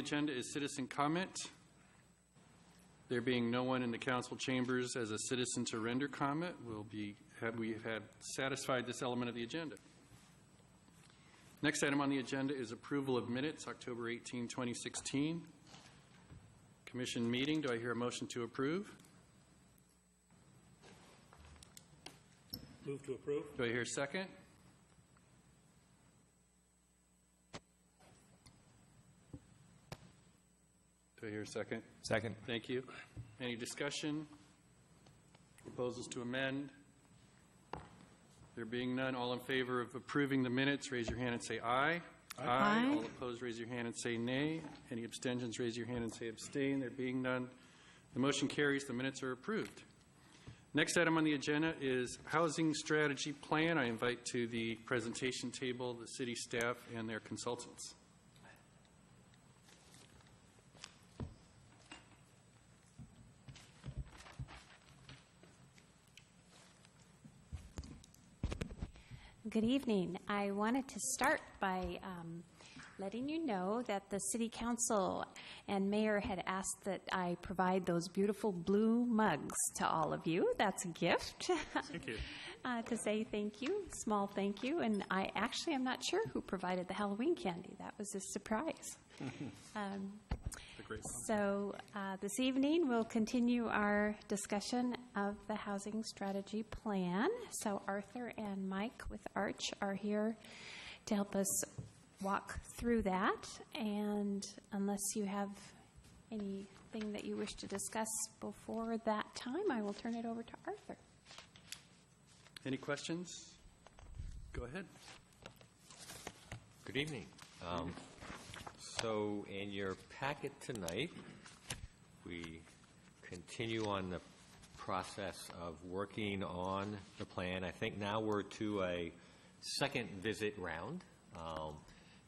agenda is citizen comment. There being no one in the council chambers as a citizen to render comment, we have satisfied this element of the agenda. Next item on the agenda is approval of minutes, October 18, 2016. Commission meeting. Do I hear a motion to approve? Move to approve. Do I hear a second? Do I hear a second? Second. Thank you. Any discussion? Proposals to amend? There being none, all in favor of approving the minutes, raise your hand and say aye. Aye. All opposed, raise your hand and say nay. Any abstentions, raise your hand and say abstain. There being none, the motion carries. The minutes are approved. Next item on the agenda is Housing Strategy Plan. I invite to the presentation table the city staff and their consultants. Good evening. I wanted to start by letting you know that the City Council and Mayor had asked that I provide those beautiful blue mugs to all of you. That's a gift. Thank you. To say thank you, small thank you. And I actually am not sure who provided the Halloween candy. That was a surprise. So this evening we'll continue our discussion of the Housing Strategy Plan. So Arthur and Mike with Arch are here to help us walk through that. And unless you have anything that you wish to discuss before that time, I will turn it over to Arthur. Any questions? Go ahead. Good evening. So in your packet tonight, we continue on the process of working on the plan. I think now we're to a second visit round.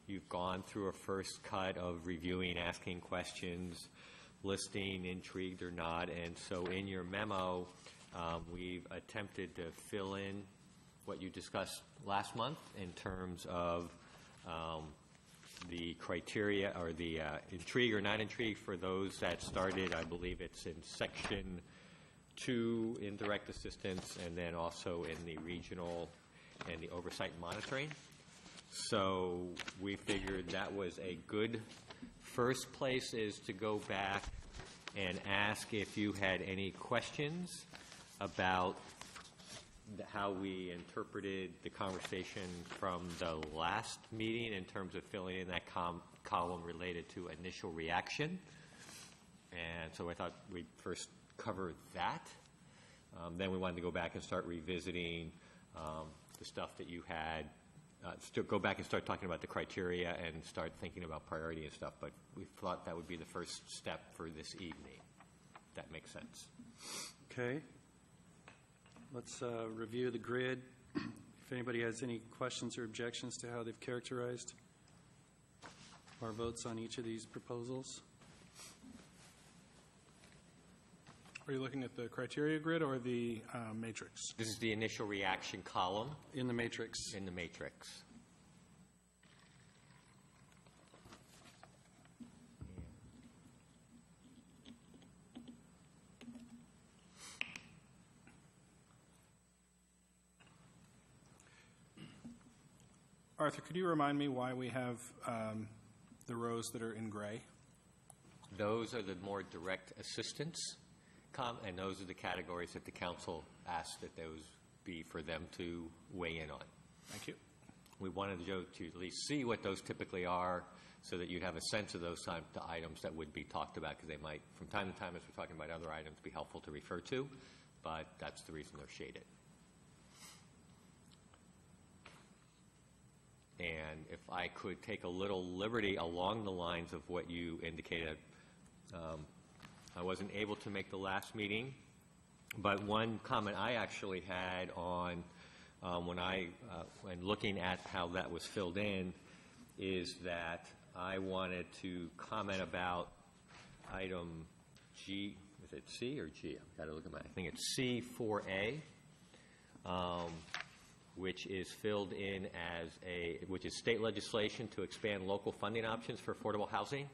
You've gone through a first cut of reviewing, asking questions, listing, intrigued or not, and so in your memo, we've attempted to fill in what you discussed last month in terms of the criteria or the intrigue or not intrigue for those that started. I believe it's in section 2 in direct assistance and then also in the regional and the oversight and monitoring. So we figured that was a good first place is to go back and ask if you had any questions about how we interpreted the conversation from the last meeting in terms of filling in that column related to initial reaction. And so I thought we'd first cover that. Then we wanted to go back and start revisiting the stuff that you had, go back and start talking about the criteria and start thinking about priority and stuff. But we thought that would be the first step for this evening. If that makes sense. Okay. Let's review the grid. If anybody has any questions or objections to how they've characterized our votes on each of these proposals. Are you looking at the criteria grid or the matrix? This is the initial reaction column. In the matrix. In the matrix. Arthur, could you remind me why we have the rows that are in gray? Those are the more direct assistance, and those are the categories that the council asked that those be for them to weigh in on. Thank you. We wanted Joe to at least see what those typically are so that you'd have a sense of those type of items that would be talked about, because they might, from time to time, as we're talking about other items, be helpful to refer to, but that's the reason they're shaded. And if I could take a little liberty along the lines of what you indicated, I wasn't able to make the last meeting, but one comment I actually had on when looking at how that was filled in is that I wanted to comment about item G. Is it C or G? I've got to look at my. I think it's C4A. Which is filled in as which is state legislation to expand local funding options for affordable housing.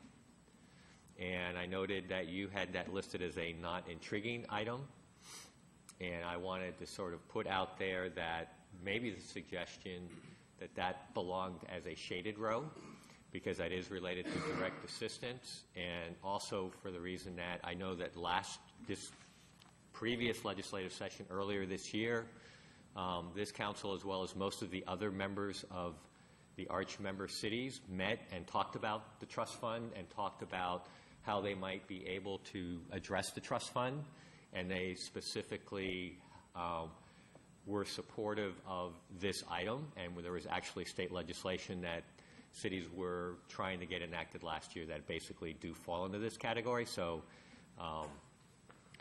and I noted that you had that listed as a not intriguing item, and I wanted to sort of put out there that maybe the suggestion that that belonged as a shaded row, because that is related to direct assistance, and also for the reason that I know that this previous legislative session earlier this year, this council, as well as most of the other members of the Arch member cities, met and talked about the trust fund and talked about how they might be able to address the trust fund, and they specifically were supportive of this item, and there was actually state legislation that cities were trying to get enacted last year that basically do fall into this category. So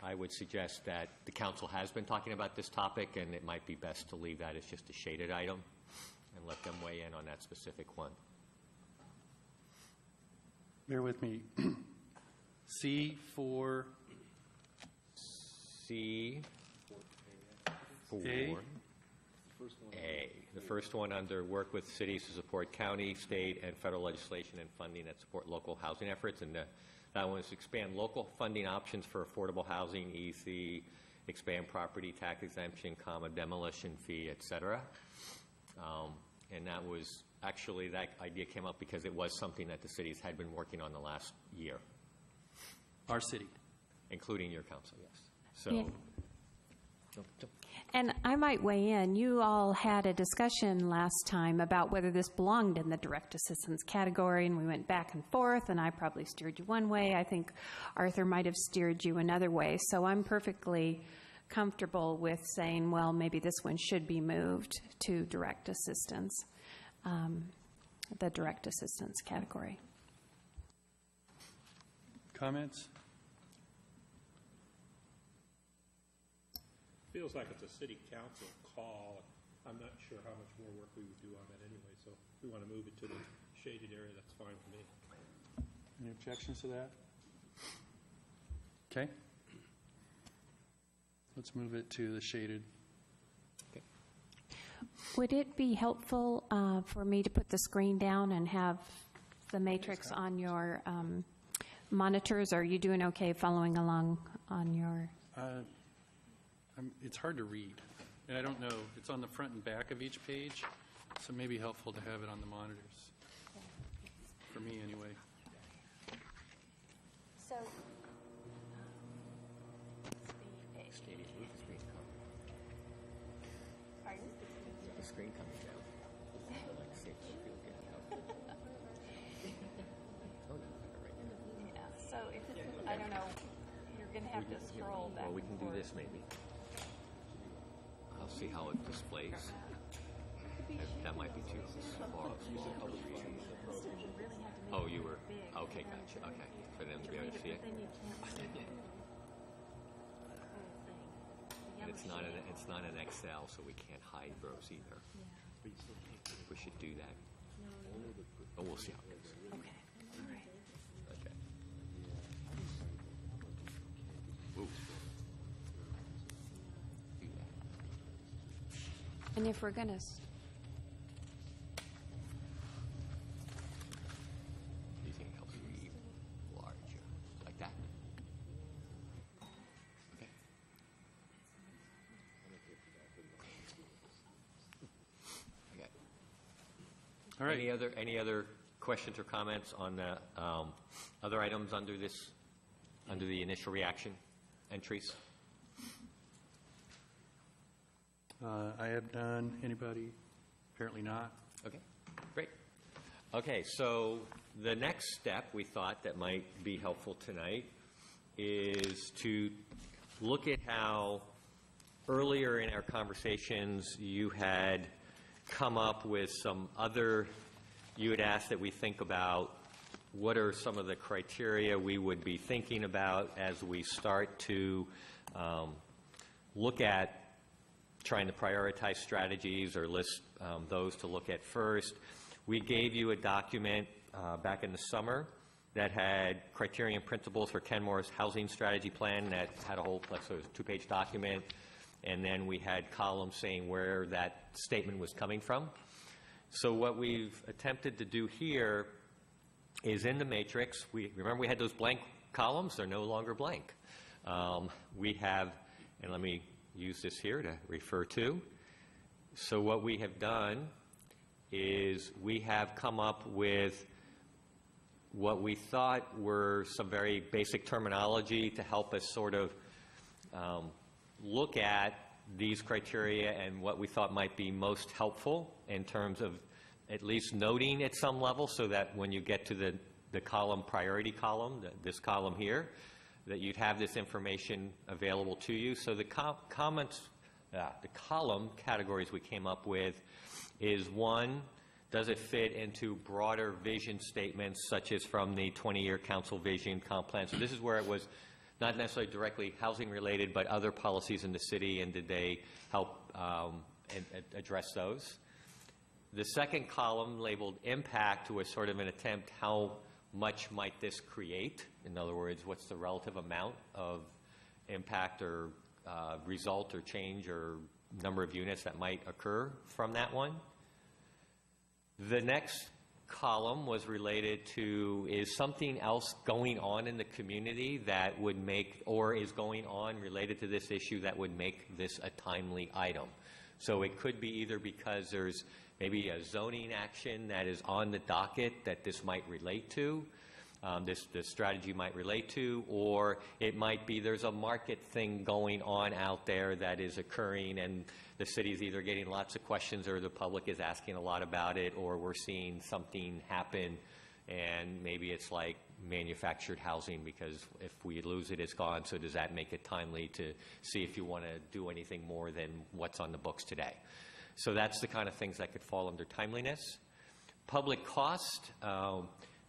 I would suggest that the council has been talking about this topic, and it might be best to leave that as just a shaded item and let them weigh in on that specific one. Bear with me. C4. C4A. The first one under work with cities to support county, state, and federal legislation and funding that support local housing efforts. And that one is expand local funding options for affordable housing, EC, expand property tax exemption, demolition fee, et cetera. And that was actually, that idea came up because it was something that the cities had been working on the last year. Our city. Including your council, yes. So, Yeah. And I might weigh in. You all had a discussion last time about whether this belonged in the direct assistance category, and we went back and forth, and I probably steered you one way. I think Arthur might have steered you another way. So I'm perfectly comfortable with saying, well, maybe this one should be moved to direct assistance, the direct assistance category. Comments? Feels like it's a city council call. I'm not sure how much more work we would do on that anyway, so if we want to move it to the shaded area, that's fine with me. Any objections to that? Okay. Let's move it to the shaded. Would it be helpful for me to put the screen down and have the matrix on your monitors? Or are you doing okay following along on your... It's hard to read, and I don't know. It's on the front and back of each page, so it may be helpful to have it on the monitors, for me anyway. So, pardon? the screen coming down. Let's see if you feel good. Yeah, so if, I don't know, you're going to have to scroll back. Well, we can do this maybe. I'll see how it displays. That might be too far. Oh, you were, okay, gotcha, okay. For them to be able to see it. And it's not an Excel, so we can't hide rows either. We should do that. Oh, we'll see how it goes. Okay, all right. Okay. Ooh. Do that. And if we're going to... Do you think it helps you read larger? Like that? Okay. Okay. All right. Any other questions or comments on the other items under this, under the initial reaction entries? I have none. Anybody? Apparently not. Okay, great. Okay, so the next step we thought that might be helpful tonight is to look at how earlier in our conversations you had come up with some other, you had asked that we think about what are some of the criteria we would be thinking about as we start to look at trying to prioritize strategies or list those to look at first. We gave you a document back in the summer that had criterion principles for Kenmore's housing strategy plan that had a whole, so it was a two-page document, and then we had columns saying where that statement was coming from. So what we've attempted to do here is in the matrix. Remember we had those blank columns? They're no longer blank. We have, and let me use this here to refer to. So what we have done is we have come up with what we thought were some very basic terminology to help us sort of look at these criteria and what we thought might be most helpful in terms of at least noting at some level, so that when you get to the column, priority column, this column here, that you'd have this information available to you. So the the column categories we came up with is, one, does it fit into broader vision statements such as from the 20-year council vision comp plan? So this is where it was not necessarily directly housing related, but other policies in the city, and did they help address those? The second column, labeled impact, was sort of an attempt, how much might this create? In other words, what's the relative amount of impact or result or change or number of units that might occur from that one? The next column was related to, is something else going on in the community that would make, or is going on related to this issue that would make this a timely item? So it could be either because there's maybe a zoning action that is on the docket that this might relate to, this strategy might relate to, or it might be there's a market thing going on out there that is occurring, and the city's either getting lots of questions or the public is asking a lot about it, or we're seeing something happen, and maybe it's like manufactured housing, because if we lose it, it's gone. So does that make it timely to see if you want to do anything more than what's on the books today? So that's the kind of things that could fall under timeliness. Public cost.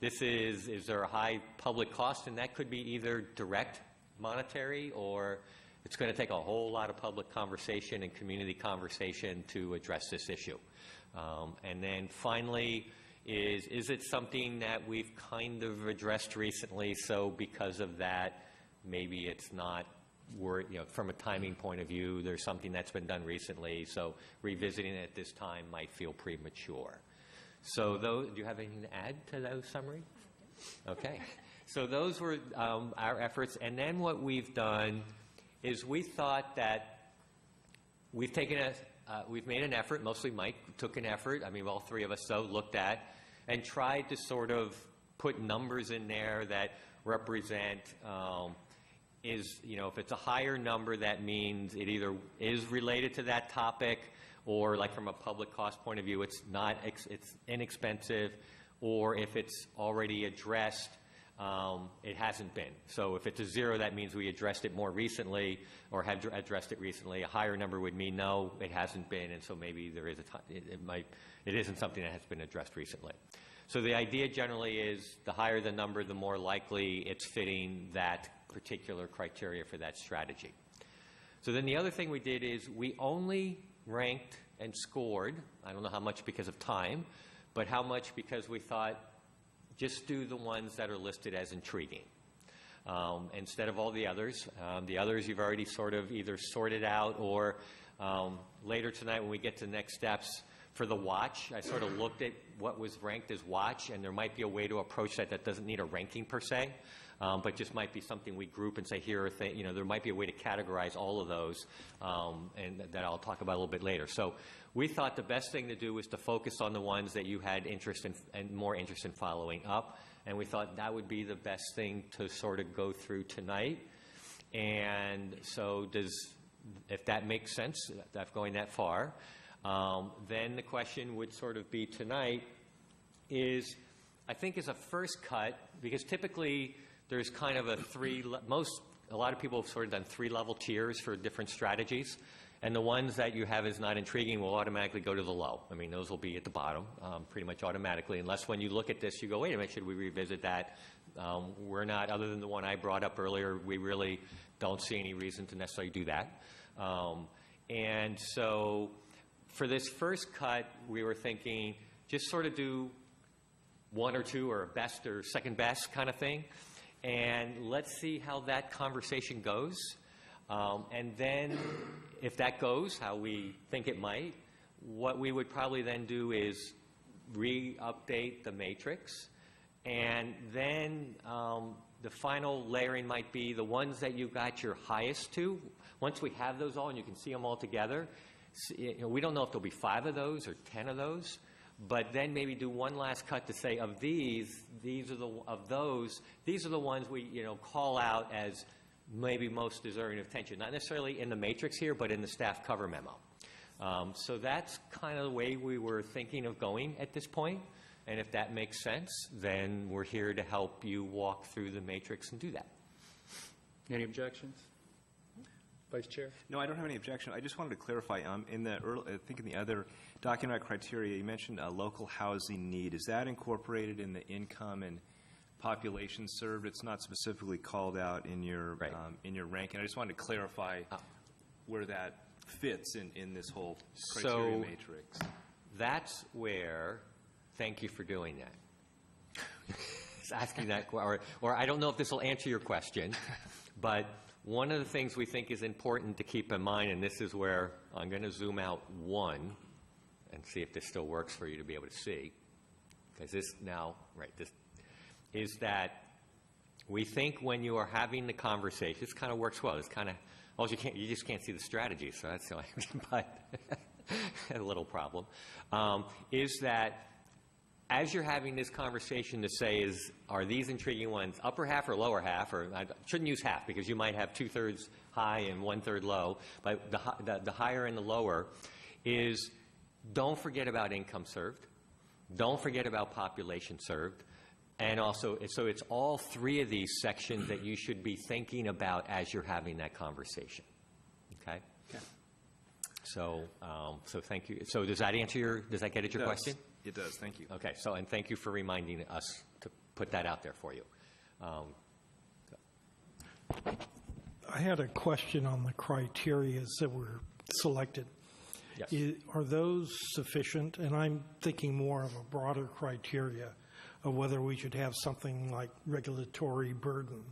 This is there a high public cost? And that could be either direct monetary, or it's going to take a whole lot of public conversation and community conversation to address this issue. And then finally, is it something that we've kind of addressed recently, so because of that, maybe it's not, from a timing point of view, there's something that's been done recently, so revisiting it at this time might feel premature. So do you have anything to add to those summary? Okay. So those were our efforts. And then what we've done is we thought that we've made an effort, mostly Mike took an effort, I mean all three of us looked at, and tried to sort of put numbers in there that represent, if it's a higher number, that means it either is related to that topic, or like from a public cost point of view, it's inexpensive, or if it's already addressed, it hasn't been. So if it's a 0, that means we addressed it more recently, or have addressed it recently. A higher number would mean no, it hasn't been, and so maybe there is it isn't something that has been addressed recently. So the idea generally is the higher the number, the more likely it's fitting that particular criteria for that strategy. So then the other thing we did is we only ranked and scored, I don't know how much because of time, but how much because we thought just do the ones that are listed as intriguing instead of all the others. The others you've already sort of either sorted out, or later tonight when we get to next steps for the watch, I sort of looked at what was ranked as watch, and there might be a way to approach that doesn't need a ranking per se, but just might be something we group and say here are things, there might be a way to categorize all of those, and that I'll talk about a little bit later. So we thought the best thing to do was to focus on the ones that you had interest in and more interest in following up, and we thought that would be the best thing to sort of go through tonight. And so if that makes sense, that's going that far, then the question would sort of be tonight is, I think as a first cut, because typically there's kind of a lot of people have sort of done 3-level tiers for different strategies, and the ones that you have as not intriguing will automatically go to the low. I mean, those will be at the bottom pretty much automatically, unless when you look at this you go, wait a minute, should we revisit that? We're not, other than the one I brought up earlier, we really don't see any reason to necessarily do that. And so for this first cut, we were thinking just sort of do 1 or 2 or best or second best kind of thing, and let's see how that conversation goes. And then if that goes how we think it might, what we would probably then do is re-update the matrix And then the final layering might be the ones that you got your highest to. Once we have those all and you can see them all together, we don't know if there'll be 5 of those or 10 of those, but then maybe do one last cut to say of these are the ones we call out as maybe most deserving of attention. Not necessarily in the matrix here, but in the staff cover memo. So that's kind of the way we were thinking of going at this point. And if that makes sense, then we're here to help you walk through the matrix and do that. Any objections? Vice Chair? No, I don't have any objection. I just wanted to clarify, in the I think in the other document criteria, you mentioned a local housing need. Is that incorporated in the income and population served? It's not specifically called out in your ranking. I just wanted to clarify where that fits in this whole criteria matrix. That's where, thank you for doing that. Asking that, or I don't know if this will answer your question, but one of the things we think is important to keep in mind, and this is where I'm going to zoom out one and see if this still works for you to be able to see, because this now, this is that we think when you are having the conversation, this kind of works well. It's kind of, well, you just can't see the strategy, so that's the only, but a little problem, is that as you're having this conversation to say are these intriguing ones upper half or lower half, or I shouldn't use half because you might have 2/3 high and 1/3 low, but the higher and the lower is don't forget about income served, don't forget about population served, and also, so it's all 3 of these sections that you should be thinking about as you're having that conversation, okay? Yeah. So thank you. So does that get at your question? It does. Thank you. Okay. So, and thank you for reminding us to put that out there for you. I had a question on the criteria that were selected. Yes. Are those sufficient? And I'm thinking more of a broader criteria of whether we should have something like regulatory burden,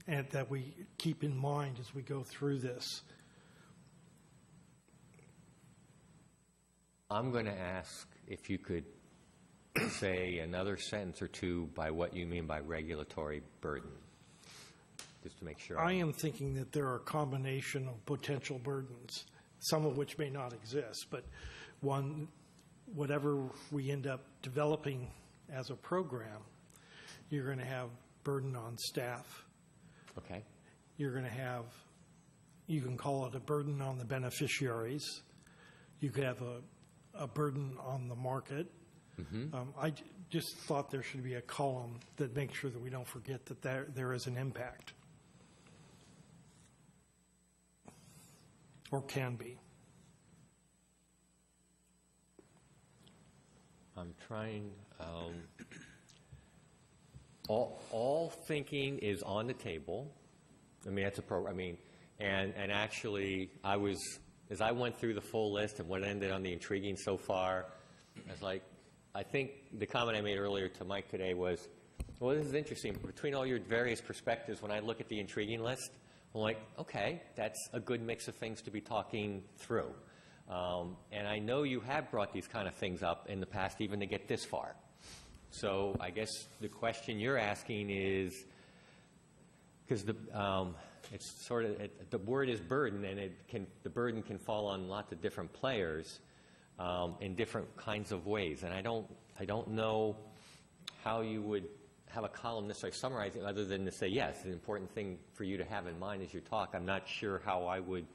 and that we keep in mind as we go through this. I'm going to ask if you could say another sentence or two by what you mean by regulatory burden, just to make sure. I am thinking that there are a combination of potential burdens, some of which may not exist, but whatever we end up developing as a program, you're going to have burden on staff. Okay. You're going to have, you can call it a burden on the beneficiaries. You could have a burden on the market. Mm-hmm. I just thought there should be a column that makes sure that we don't forget that there is an impact, or can be. I'm trying. All thinking is on the table. I mean, that's a program. I mean, and actually, as I went through the full list and what ended on the intriguing so far, I was like, I think the comment I made earlier to Mike today was, well, this is interesting. Between all your various perspectives, when I look at the intriguing list, I'm like, okay, that's a good mix of things to be talking through. And I know you have brought these kind of things up in the past, even to get this far. So I guess the question you're asking is, because it's sort of, the word is burden, and the burden can fall on lots of different players in different kinds of ways. And I don't know how you would have a column necessarily summarizing other than to say, yes, the important thing for you to have in mind as you talk. I'm not sure how I would.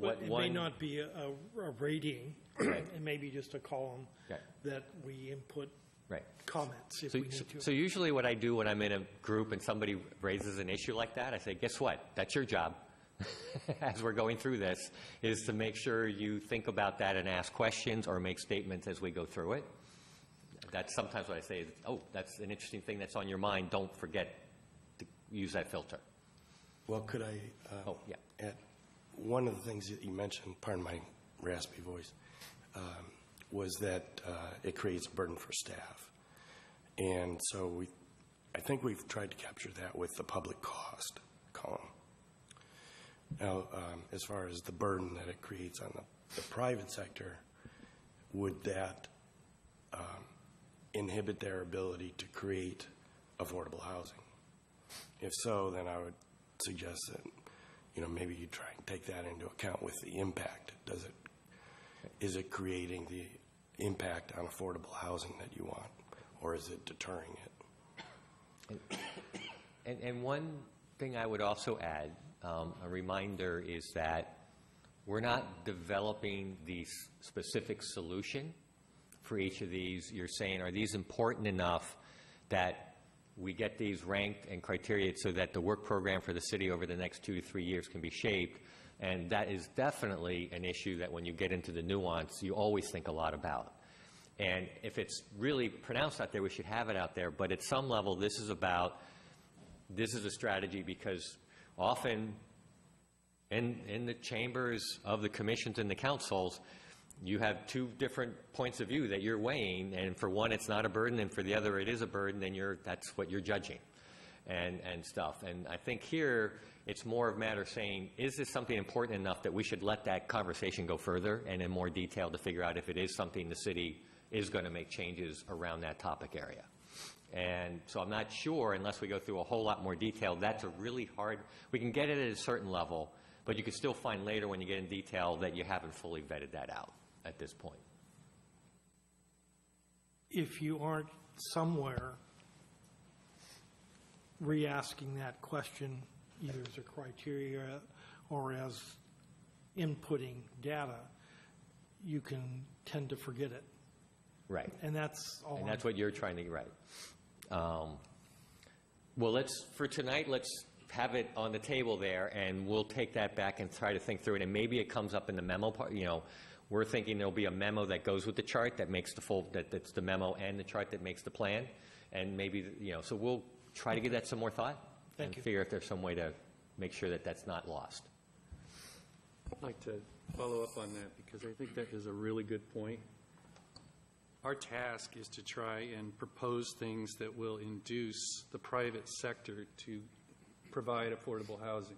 But it may not be a rating. Right. It may be just a column Right. that we input Right. comments if we need to. So usually what I do when I'm in a group and somebody raises an issue like that, I say, guess what? That's your job as we're going through this, is to make sure you think about that and ask questions or make statements as we go through it. That's sometimes what I say is, oh, that's an interesting thing that's on your mind. Don't forget to use that filter. Well, could I add? One of the things that you mentioned, pardon my raspy voice, was that it creates burden for staff. And so I think we've tried to capture that with the public cost column. Now, as far as the burden that it creates on the private sector, would that inhibit their ability to create affordable housing? If so, then I would suggest that, maybe you try and take that into account with the impact. Is it creating the impact on affordable housing that you want, or is it deterring it? And one thing I would also add, a reminder, is that we're not developing the specific solution for each of these. You're saying, are these important enough that we get these ranked and criteria so that the work program for the city over the next 2 to 3 years can be shaped? And that is definitely an issue that when you get into the nuance, you always think a lot about. And if it's really pronounced out there, we should have it out there. But at some level, this is a strategy, because often in the chambers of the commissions and the councils, you have two different points of view that you're weighing, and for one it's not a burden, and for the other it is a burden, and that's what you're judging and stuff. And I think here it's more of a matter of saying, is this something important enough that we should let that conversation go further and in more detail to figure out if it is something the city is going to make changes around that topic area. And so I'm not sure, unless we go through a whole lot more detail. That's a really hard, we can get it at a certain level, but you can still find later when you get in detail that you haven't fully vetted that out at this point. If you aren't somewhere re-asking that question, either as a criteria or as inputting data, you can tend to forget it. Right. And that's all. And that's what you're trying to, right. Well, for tonight, let's have it on the table there, and we'll take that back and try to think through it. And maybe it comes up in the memo part. We're thinking there'll be a memo that goes with the chart that makes that's the memo and the chart that makes the plan. And maybe, so we'll try to give that some more thought and figure if there's some way to make sure that that's not lost. I'd like to follow up on that, because I think that is a really good point. Our task is to try and propose things that will induce the private sector to provide affordable housing.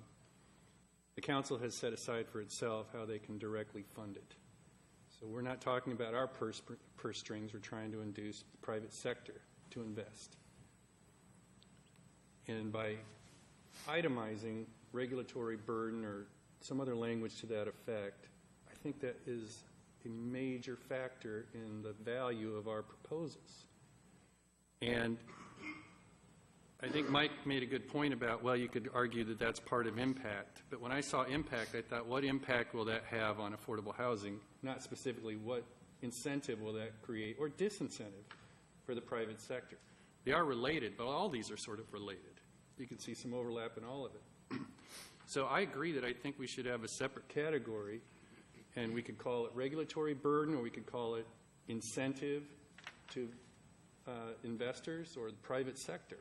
The council has set aside for itself how they can directly fund it. So we're not talking about our purse strings. We're trying to induce the private sector to invest. And by itemizing regulatory burden or some other language to that effect, I think that is a major factor in the value of our proposals. And I think Mike made a good point about, well, you could argue that that's part of impact. But when I saw impact, I thought, what impact will that have on affordable housing? Not specifically what incentive will that create or disincentive for the private sector. They are related, but all these are sort of related. You can see some overlap in all of it. So I agree that I think we should have a separate category, and we could call it regulatory burden, or we could call it incentive to investors or the private sector,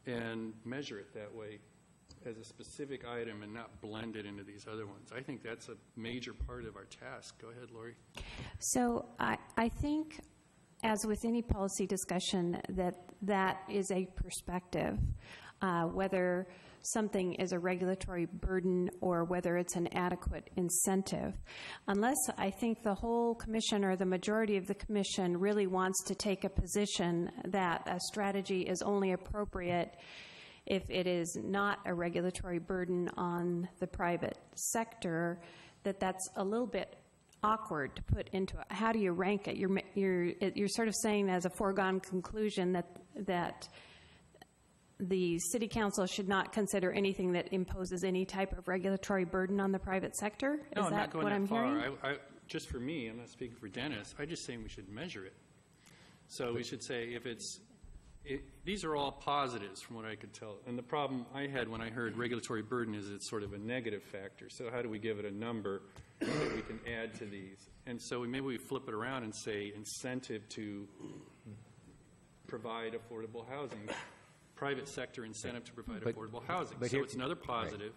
and measure it that way as a specific item and not blend it into these other ones. I think that's a major part of our task. Go ahead, Lori. So I think, as with any policy discussion, that is a perspective, whether something is a regulatory burden or whether it's an adequate incentive. Unless I think the whole commission or the majority of the commission really wants to take a position that a strategy is only appropriate if it is not a regulatory burden on the private sector, that's a little bit awkward to put into it. How do you rank it? You're sort of saying as a foregone conclusion that the city council should not consider anything that imposes any type of regulatory burden on the private sector? No, Is I'm not going what that I'm far. hearing? Just for me, I'm not speaking for Dennis, I'm just saying we should measure it. So we should say these are all positives from what I could tell. And the problem I had when I heard regulatory burden is it's sort of a negative factor. So how do we give it a number that we can add to these? And so maybe we flip it around and say incentive to provide affordable housing. Private sector incentive to provide affordable housing. So it's another positive.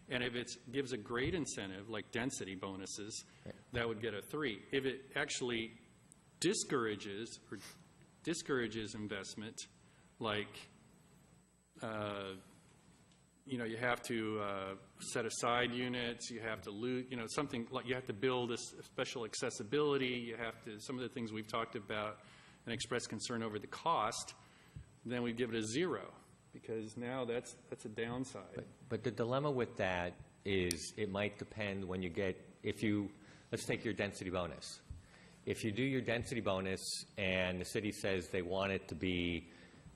Right. And if it gives a great incentive, like density bonuses, that would get a 3. If it actually discourages investment, like, you have to set aside units, you have to loot, something like you have to build a special accessibility, you have to, some of the things we've talked about, and express concern over the cost, then we'd give it a 0, because now that's a downside. But the dilemma with that is it might depend when you get, let's take your density bonus. If you do your density bonus and the city says they want it to be,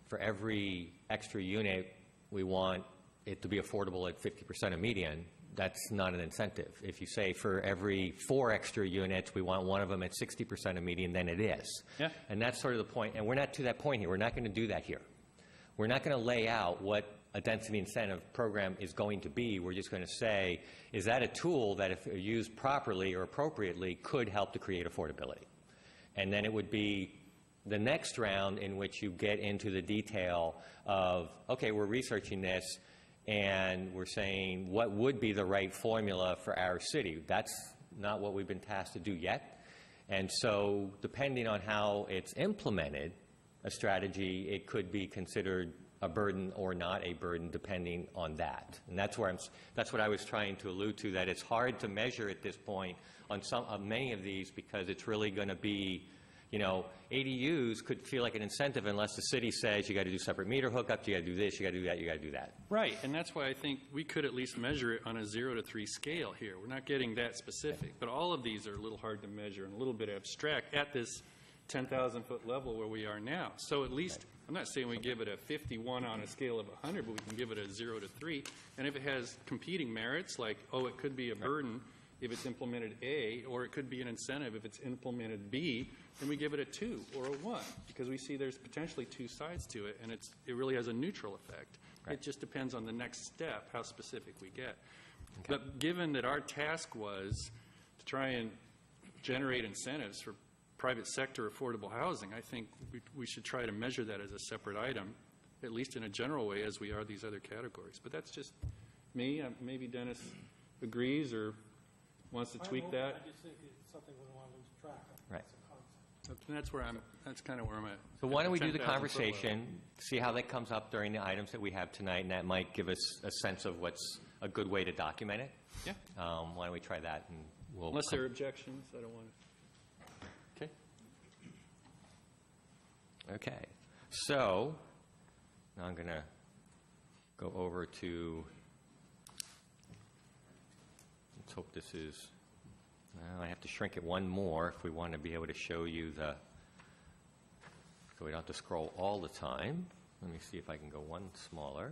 for every extra unit, we want it to be affordable at 50% of median, that's not an incentive. If you say for every 4 extra units, we want one of them at 60% of median, then it is. Yeah. And that's sort of the point. And we're not to that point here. We're not going to do that here. We're not going to lay out what a density incentive program is going to be. We're just going to say, is that a tool that if used properly or appropriately could help to create affordability? And then it would be the next round in which you get into the detail of, okay, we're researching this and we're saying what would be the right formula for our city. That's not what we've been tasked to do yet. And so depending on how it's implemented, a strategy, it could be considered a burden or not a burden depending on that. And that's what I was trying to allude to, that it's hard to measure at this point on many of these, because it's really going to be, ADUs could feel like an incentive unless the city says you got to do separate meter hookups, you got to do this, you got to do that, you got to do that. Right, and that's why I think we could at least measure it on a 0 to 3 scale here. We're not getting that specific, but all of these are a little hard to measure and a little bit abstract at this 10,000-foot level where we are now. So at least, I'm not saying we give it a 51 on a scale of 100, but we can give it a 0 to 3. And if it has competing merits, like, it could be a burden if it's implemented A, or it could be an incentive if it's implemented B, then we give it a 2 or a 1, because we see there's potentially 2 sides to it, and it really has a neutral effect. Right. It just depends on the next step, how specific we get. Okay. But given that our task was to try and generate incentives for private sector affordable housing, I think we should try to measure that as a separate item, at least in a general way, as we are these other categories. But that's just me. Maybe Dennis agrees or wants to tweak that. I just think it's something we don't want to lose track of. Right. And that's kind of where I'm at. So why don't we do the 10,000 foot conversation, see how that comes up during the items that we have tonight, and that might give us a sense of what's a good way to document it. Yeah. Why don't we try that, and we'll... Unless there are objections, I don't want to. Okay. Okay. So now I'm going to go over to, let's hope this is, well, I have to shrink it one more if we want to be able to show you the, so we don't have to scroll all the time. Let me see if I can go one smaller.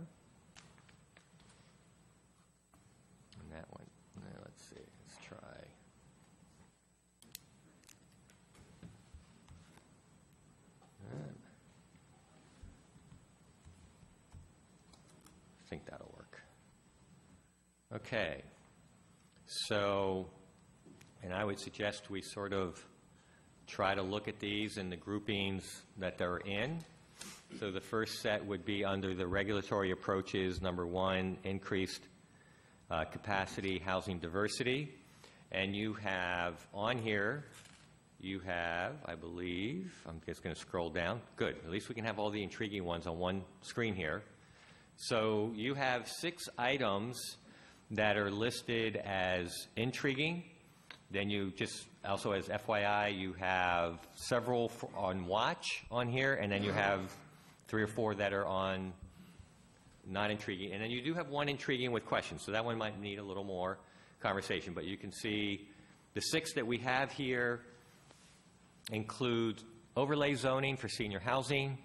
And that one, let's see, let's try. I think that'll work. Okay. So, and I would suggest we sort of try to look at these in the groupings that they're in. So the first set would be under the regulatory approaches, number 1, increased capacity, housing diversity. And you have on here, you have, I believe, I'm just going to scroll down. Good. At least we can have all the intriguing ones on one screen here. So you have 6 items that are listed as intriguing. Then you just, also as FYI, you have several on watch on here, and then you have 3 or 4 that are on not intriguing. And then you do have 1 intriguing with questions, so that one might need a little more conversation. But you can see the 6 that we have here include overlay zoning for senior housing,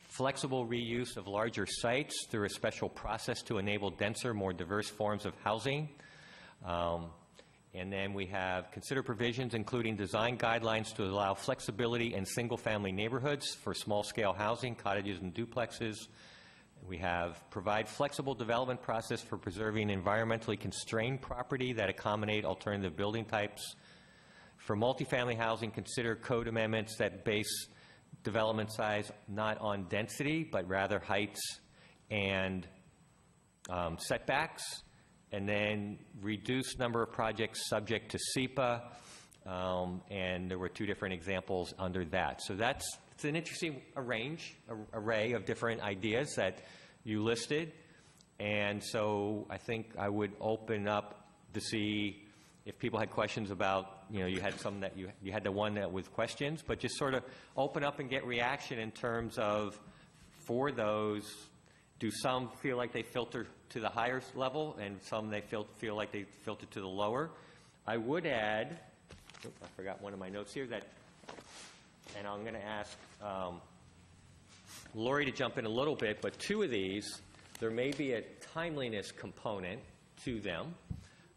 flexible reuse of larger sites through a special process to enable denser, more diverse forms of housing. And then we have consider provisions including design guidelines to allow flexibility in single-family neighborhoods for small-scale housing, cottages and duplexes. We have provide flexible development process for preserving environmentally constrained property that accommodate alternative building types. For multifamily housing, consider code amendments that base development size not on density, but rather heights and setbacks. And then reduce number of projects subject to SEPA, and there were 2 different examples under that. So it's an interesting array of different ideas that you listed. And so I think I would open up to see if people had questions about, you had some that you had the one that with questions, but just sort of open up and get reaction in terms of, for those, do some feel like they filter to the higher level and some they feel like they filter to the lower? I would add, I forgot one of my notes here, and I'm going to ask Lori to jump in a little bit, but two of these, there may be a timeliness component to them.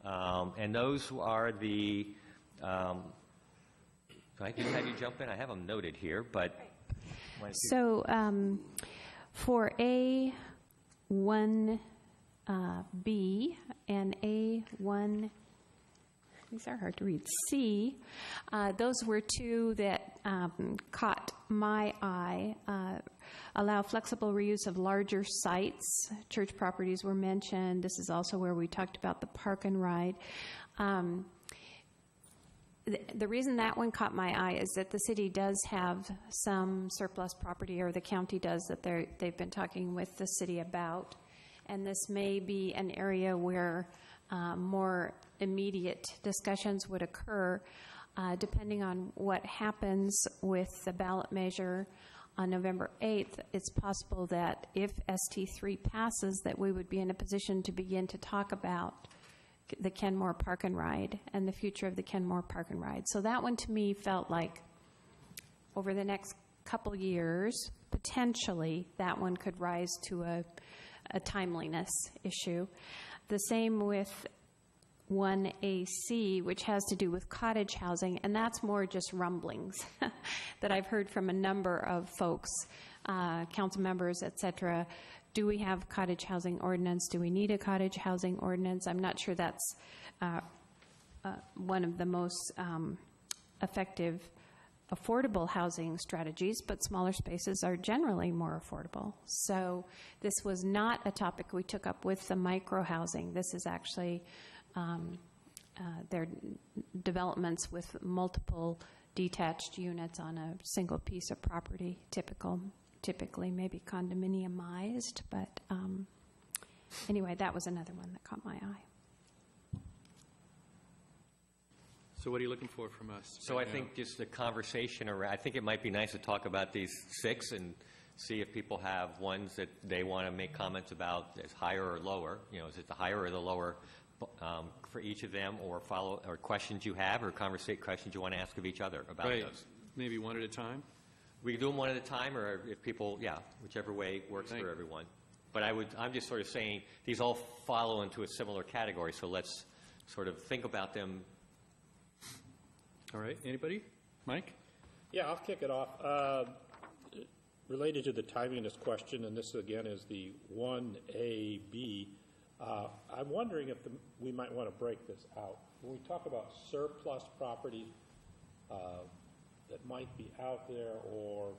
And those are the, can I just have you jump in? I have them noted here, but. So for A1B and A1, these are hard to read, C, those were two that caught my eye. Allow flexible reuse of larger sites. Church properties were mentioned. This is also where we talked about the park and ride. The reason that one caught my eye is that the city does have some surplus property, or the county does, that they've been talking with the city about. And this may be an area where more immediate discussions would occur, depending on what happens with the ballot measure on November 8th. It's possible that if ST3 passes, that we would be in a position to begin to talk about the Kenmore Park and Ride and the future of the Kenmore Park and Ride. So that one to me felt like over the next couple years, potentially that one could rise to a timeliness issue. The same with 1AC, which has to do with cottage housing, and that's more just rumblings that I've heard from a number of folks, council members, et cetera. Do we have cottage housing ordinance? Do we need a cottage housing ordinance? I'm not sure that's one of the most effective affordable housing strategies, but smaller spaces are generally more affordable. So this was not a topic we took up with the micro housing. This is actually their developments with multiple detached units on a single piece of property, typically maybe condominiumized, but anyway, that was another one that caught my eye. So what are you looking for from us? So I think just the conversation around, I think it might be nice to talk about these six and see if people have ones that they want to make comments about as higher or lower. Is it the higher or the lower for each of them, or questions you have, or questions you want to ask of each other about those. Maybe one at a time? We can do them one at a time, or if people, whichever way works for everyone. But I'm just sort of saying these all follow into a similar category, so let's sort of think about them. All right, anybody? Mike? Yeah, I'll kick it off. Related to the timeliness question, and this again is the 1AB, I'm wondering if we might want to break this out. When we talk about surplus property that might be out there, or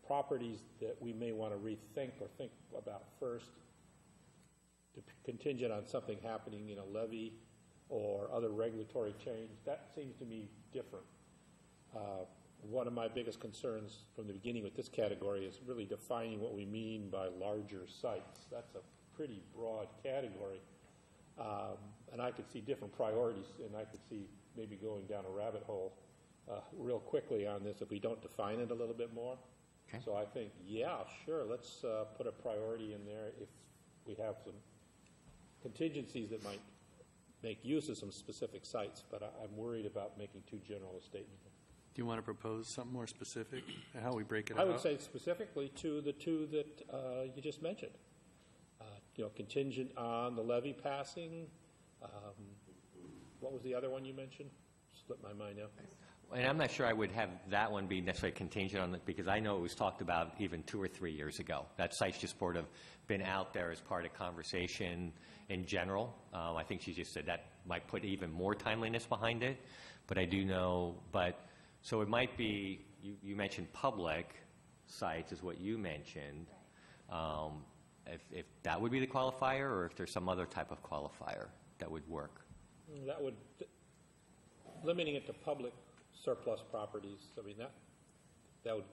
properties that we may want to rethink or think about first, contingent on something happening in a levy or other regulatory change, that seems to me different. One of my biggest concerns from the beginning with this category is really defining what we mean by larger sites. That's a pretty broad category, and I could see different priorities, and I could see maybe going down a rabbit hole real quickly on this if we don't define it a little bit more. Okay. So I think, yeah, sure, let's put a priority in there if we have some contingencies that might make use of some specific sites, but I'm worried about making too general a statement. Do you want to propose something more specific, how we break it out? I would say specifically to the two that you just mentioned. Contingent on the levy passing. What was the other one you mentioned? Slipped my mind now. And I'm not sure I would have that one be necessarily contingent on it, because I know it was talked about even 2 or 3 years ago. That site's just sort of been out there as part of conversation in general. I think she just said that might put even more timeliness behind it, but I do know, so it might be, you mentioned public sites is what you mentioned. If that would be the qualifier, or if there's some other type of qualifier that would work. That would, limiting it to public surplus properties, I mean, that would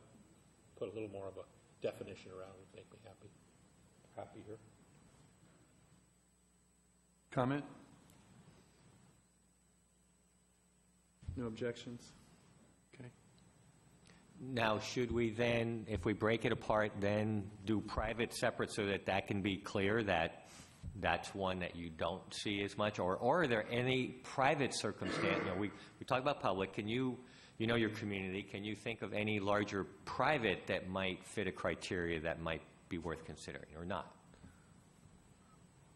put a little more of a definition around it, make me happier. Comment? No objections? Okay. Now, should we then, if we break it apart, then do private separate so that that can be clear that that's one that you don't see as much? Or are there any private circumstance, we talk about public, can you know your community, can you think of any larger private that might fit a criteria that might be worth considering or not?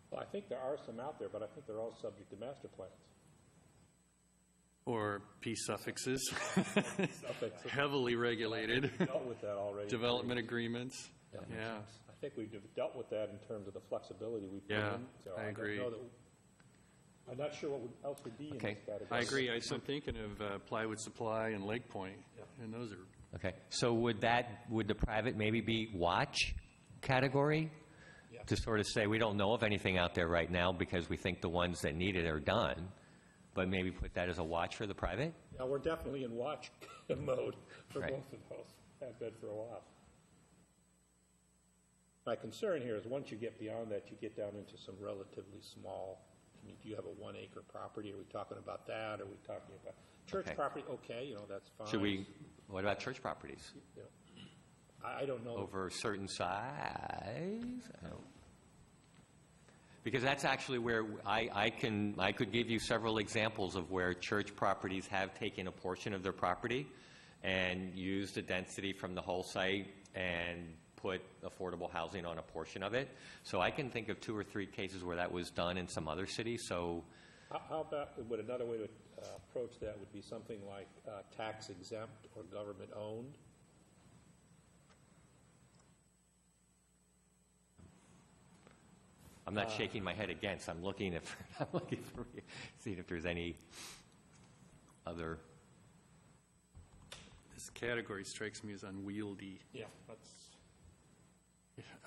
Well, I think there are some out there, but I think they're all subject to master plans. Or P suffixes, Suffixes. heavily regulated, We've dealt with that already. development agreements. Yeah. Yeah, I think we've dealt with that in terms of the flexibility we put in. Yeah, So I agree. don't know that- I'm not sure what else would be in Okay. this category. I agree. I'm thinking of Plywood Supply and Lake Point, and those are, Okay, so would the private maybe be watch category? Yeah. To sort of say, we don't know of anything out there right now because we think the ones that need it are done, but maybe put that as a watch for the private? Now, we're definitely in watch mode for Right. both of those. Have been for a while. My concern here is once you get beyond that, you get down into some relatively small, I mean, do you have a 1 acre property? Are we talking about that? Are we talking about church Okay. property? Okay, that's fine. Should we, what about church properties? You know, I don't know. Over a certain size? I don't- Because that's actually where I could give you several examples of where church properties have taken a portion of their property and used the density from the whole site and put affordable housing on a portion of it. So I can think of 2 or 3 cases where that was done in some other cities, so, How about, would another way to approach that would be something like tax exempt or government owned? I'm not shaking my head against, I'm looking for, seeing if there's any other. this category strikes me as unwieldy. Yeah, that's.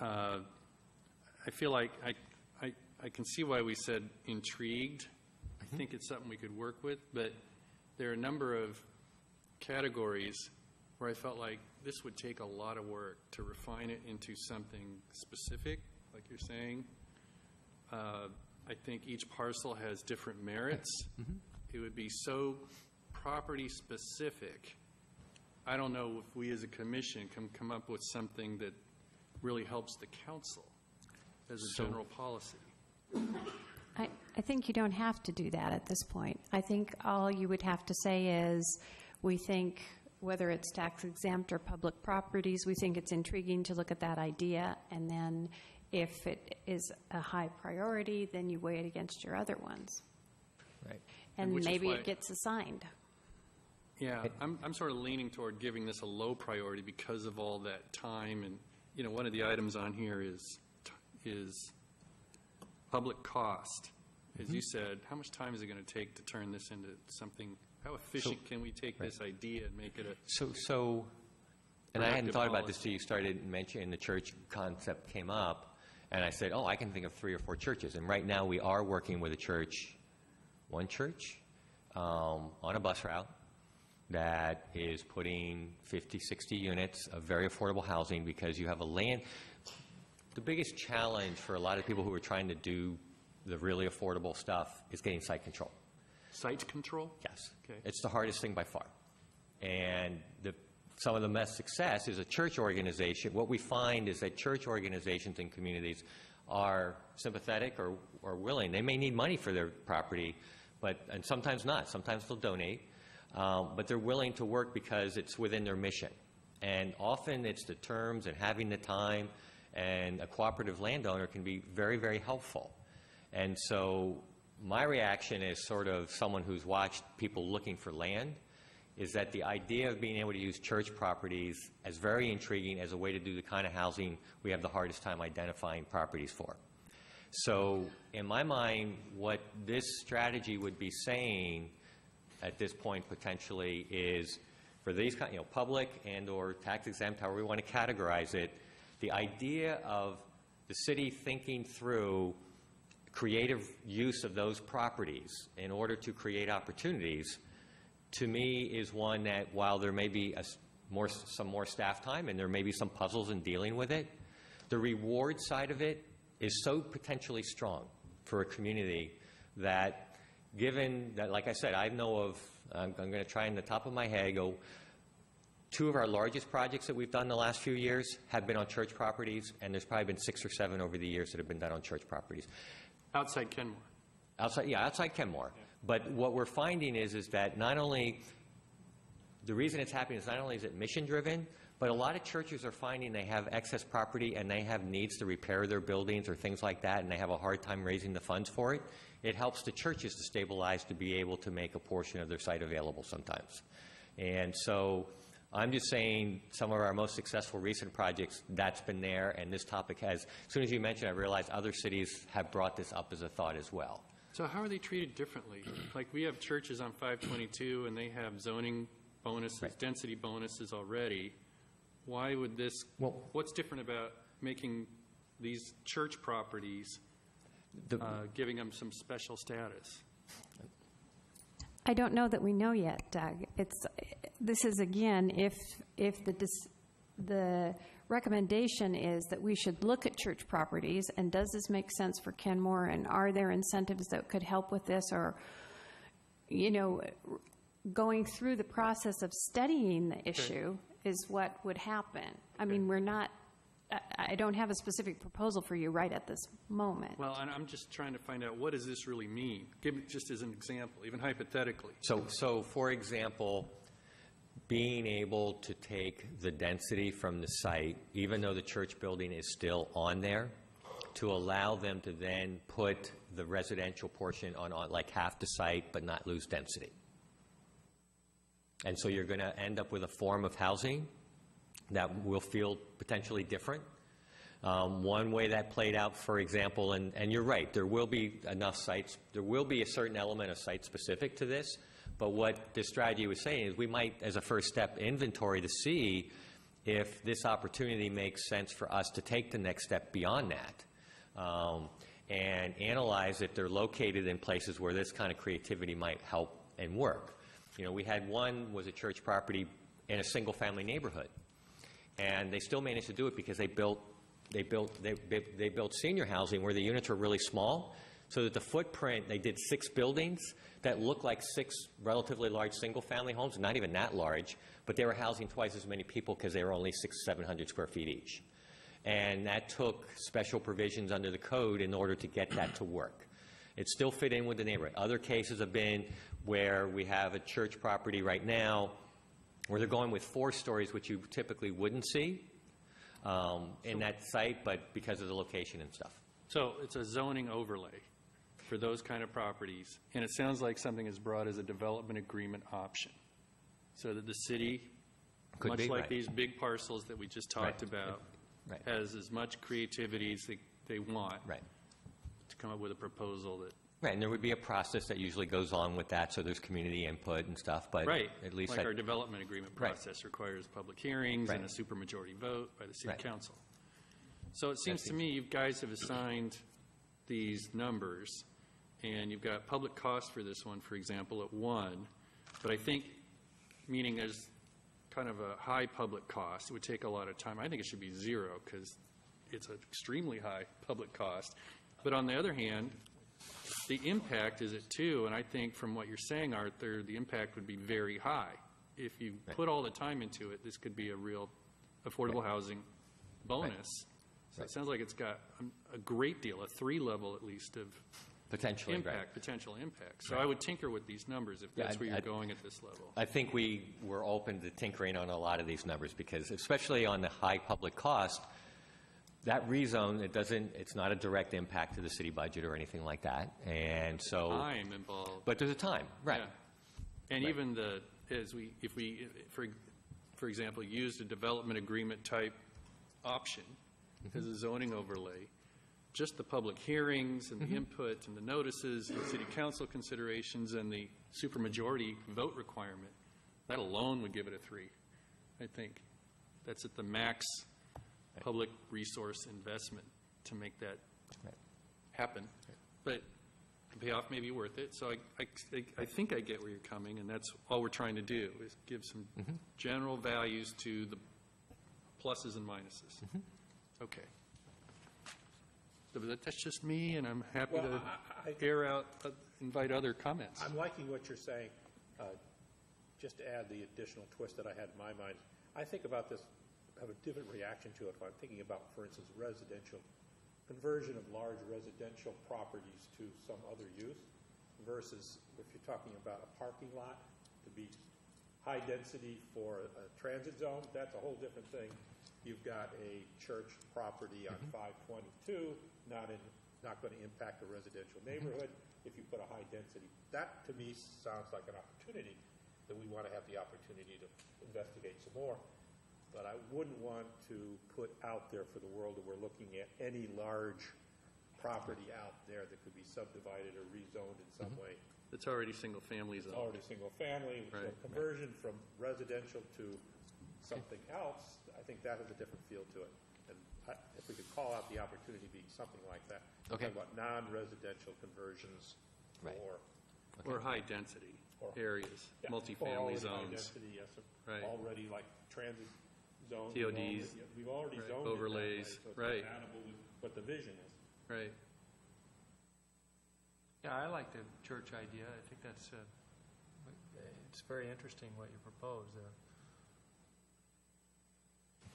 I feel like I can see why we said intrigued. I think it's something we could work with, but there are a number of categories where I felt like this would take a lot of work to refine it into something specific, like you're saying. I think each parcel has different merits. It would be so property specific. I don't know if we as a commission can come up with something that really helps the council as a general policy. I think you don't have to do that at this point. I think all you would have to say is, we think, whether it's tax exempt or public properties, we think it's intriguing to look at that idea, and then if it is a high priority, then you weigh it against your other ones. Right. And which is maybe why- it gets assigned. Yeah, I'm sort of leaning toward giving this a low priority because of all that time, and, one of the items on here is public cost. As you said, how much time is it going to take to turn this into something, how efficient can we take this idea and make it a, So, and I hadn't Productive thought about this policy. till you started mentioning the church concept came up, and I said, I can think of 3 or 4 churches, and right now we are working with one church, on a bus route that is putting 50, 60 units of very affordable housing because you have a land. The biggest challenge for a lot of people who are trying to do the really affordable stuff is getting site control. site control? Yes. Okay. It's the hardest thing by far. And some of the best success is a church organization. What we find is that church organizations and communities are sympathetic or willing. They may need money for their property, and sometimes not. Sometimes they'll donate. But they're willing to work because it's within their mission. And often it's the terms and having the time, and a cooperative landowner can be very, very helpful. And so my reaction is sort of someone who's watched people looking for land, is that the idea of being able to use church properties as very intriguing as a way to do the kind of housing we have the hardest time identifying properties for. So in my mind, what this strategy would be saying at this point potentially is for these kind, public and or tax exempt, however we want to categorize it, the idea of the city thinking through creative use of those properties in order to create opportunities, to me, is one that while there may be some more staff time and there may be some puzzles in dealing with it, the reward side of it is so potentially strong for a community that, given that, like I said, I know of I'm going to try in the top of my head go, 2 of our largest projects that we've done the last few years have been on church properties, and there's probably been 6 or 7 over the years that have been done on church properties. Outside Kenmore. Outside Kenmore. Yeah. But what we're finding is that not only, the reason it's happening is not only is it mission-driven, but a lot of churches are finding they have excess property and they have needs to repair their buildings or things like that, and they have a hard time raising the funds for it. It helps the churches to stabilize to be able to make a portion of their site available sometimes. And so I'm just saying some of our most successful recent projects, that's been there, and this topic has, as soon as you mentioned, I realized other cities have brought this up as a thought as well. So how are they treated differently? Like, we have churches on 522, and they have zoning bonuses, Right. density bonuses already. Why would this, what's different about making these church properties, giving them some special status? I don't know that we know yet, Doug. This is, again, if the recommendation is that we should look at church properties, and does this make sense for Kenmore, and are there incentives that could help with this, or, you know, going through the process of studying the issue is what would happen. I mean, we're not, I don't have a specific proposal for you right at this moment. Well, and I'm just trying to find out, what does this really mean? Give it just as an example, even hypothetically. So for example, being able to take the density from the site, even though the church building is still on there, to allow them to then put the residential portion on like half the site but not lose density. And so you're going to end up with a form of housing that will feel potentially different. One way that played out, for example, and you're right, there will be enough sites, there will be a certain element of site specific to this, but what this strategy was saying is we might, as a first step, inventory to see if this opportunity makes sense for us to take the next step beyond that, and analyze if they're located in places where this kind of creativity might help and work. You know, we had one was a church property in a single-family neighborhood, and they still managed to do it because they built senior housing where the units were really small, so that the footprint, they did 6 buildings that looked like 6 relatively large single-family homes, not even that large, but they were housing twice as many people because they were only 600-700 square feet each. And that took special provisions under the code in order to get that to work. It still fit in with the neighborhood. Other cases have been where we have a church property right now where they're going with 4 stories, which you typically wouldn't see in that site, but because of the location and stuff. So it's a zoning overlay for those kind of properties, and it sounds like something is brought as a development agreement option, so that the city, Could much be, like right. these big parcels that we just talked Right. about, Right. has as much creativity as they want Right. to come up with a proposal that, Right, and there would be a process that usually goes on with that, so there's community input and stuff, but right, at least like that, our development agreement Right. process requires public hearings and a Right. supermajority vote by the city Right. council. So it seems to me you guys have assigned these numbers, and you've got public cost for this one, for example, at 1, but I think, meaning there's kind of a high public cost, it would take a lot of time. I think it should be 0 because it's an extremely high public cost. But on the other hand, the impact is at 2, and I think from what you're saying, Arthur, the impact would be very high. If you put all the time into it, this could be a real affordable housing bonus. So it sounds like it's got a great deal, a 3 level at least, of potentially, impact, right. potential impact. So I would tinker with these numbers if that's where you're going at this level. I think we were open to tinkering on a lot of these numbers because, especially on the high public cost, that rezone, it's not a direct impact to the city budget or anything like that. And so, Time involved. but there's a time, right? Yeah. And Right. even if we, for example, used a development agreement type option as a zoning overlay, just the public hearings and the input and the notices and city council considerations and the supermajority vote requirement, that alone would give it a 3, I think. That's at the max public resource investment to make that happen. But the payoff may be worth it. So I think I get where you're coming, and that's all we're trying to do is give some general values to the pluses and minuses. Okay. So that's just me, and I'm happy to air out, invite other comments. I'm liking what you're saying. just to add the additional twist that I had in my mind, I think about this, have a different reaction to it when I'm thinking about, for instance, residential, conversion of large residential properties to some other use versus if you're talking about a parking lot to be high density for a transit zone, that's a whole different thing. You've got a church property on 522, not going to impact a residential neighborhood if you put a high density. That, to me, sounds like an opportunity that we want to have the opportunity to investigate some more. But I wouldn't want to put out there for the world that we're looking at any large property out there that could be subdivided or rezoned in some way. It's already single-family zone. Already single family, so Right. conversion from residential to something else, I think that has a different feel to it. And if we could call out the opportunity being something like that. Okay. Talk about non-residential conversions Right. Or high-density Or- areas, Yeah, multifamily or high zones. density, yes, Right. already like transit zones. TODs. We've already Right. zoned it that way, Overlays. so it's Right. compatible with what the vision is. Right. Yeah, I like the church idea. I think that's, it's very interesting what you propose there.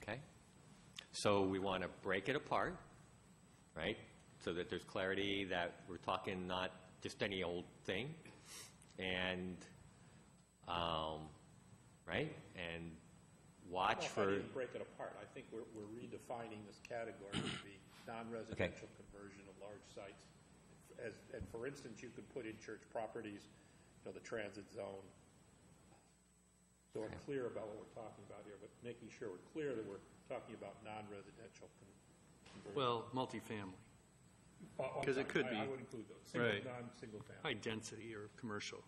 Okay. So we want to break it apart, right? So that there's clarity that we're talking not just any old thing. And, right? And watch Well, if I for, didn't break it apart, I think we're redefining this category to be non-residential conversion of large sites. And for instance, you could put in church properties, the transit zone. So we're clear about what we're talking about here, but making sure we're clear that we're talking about non-residential conversion. Well, multifamily, Oh, I'm 'cause it sorry, could I be. would include those, Right. non-single family. high-density or commercial.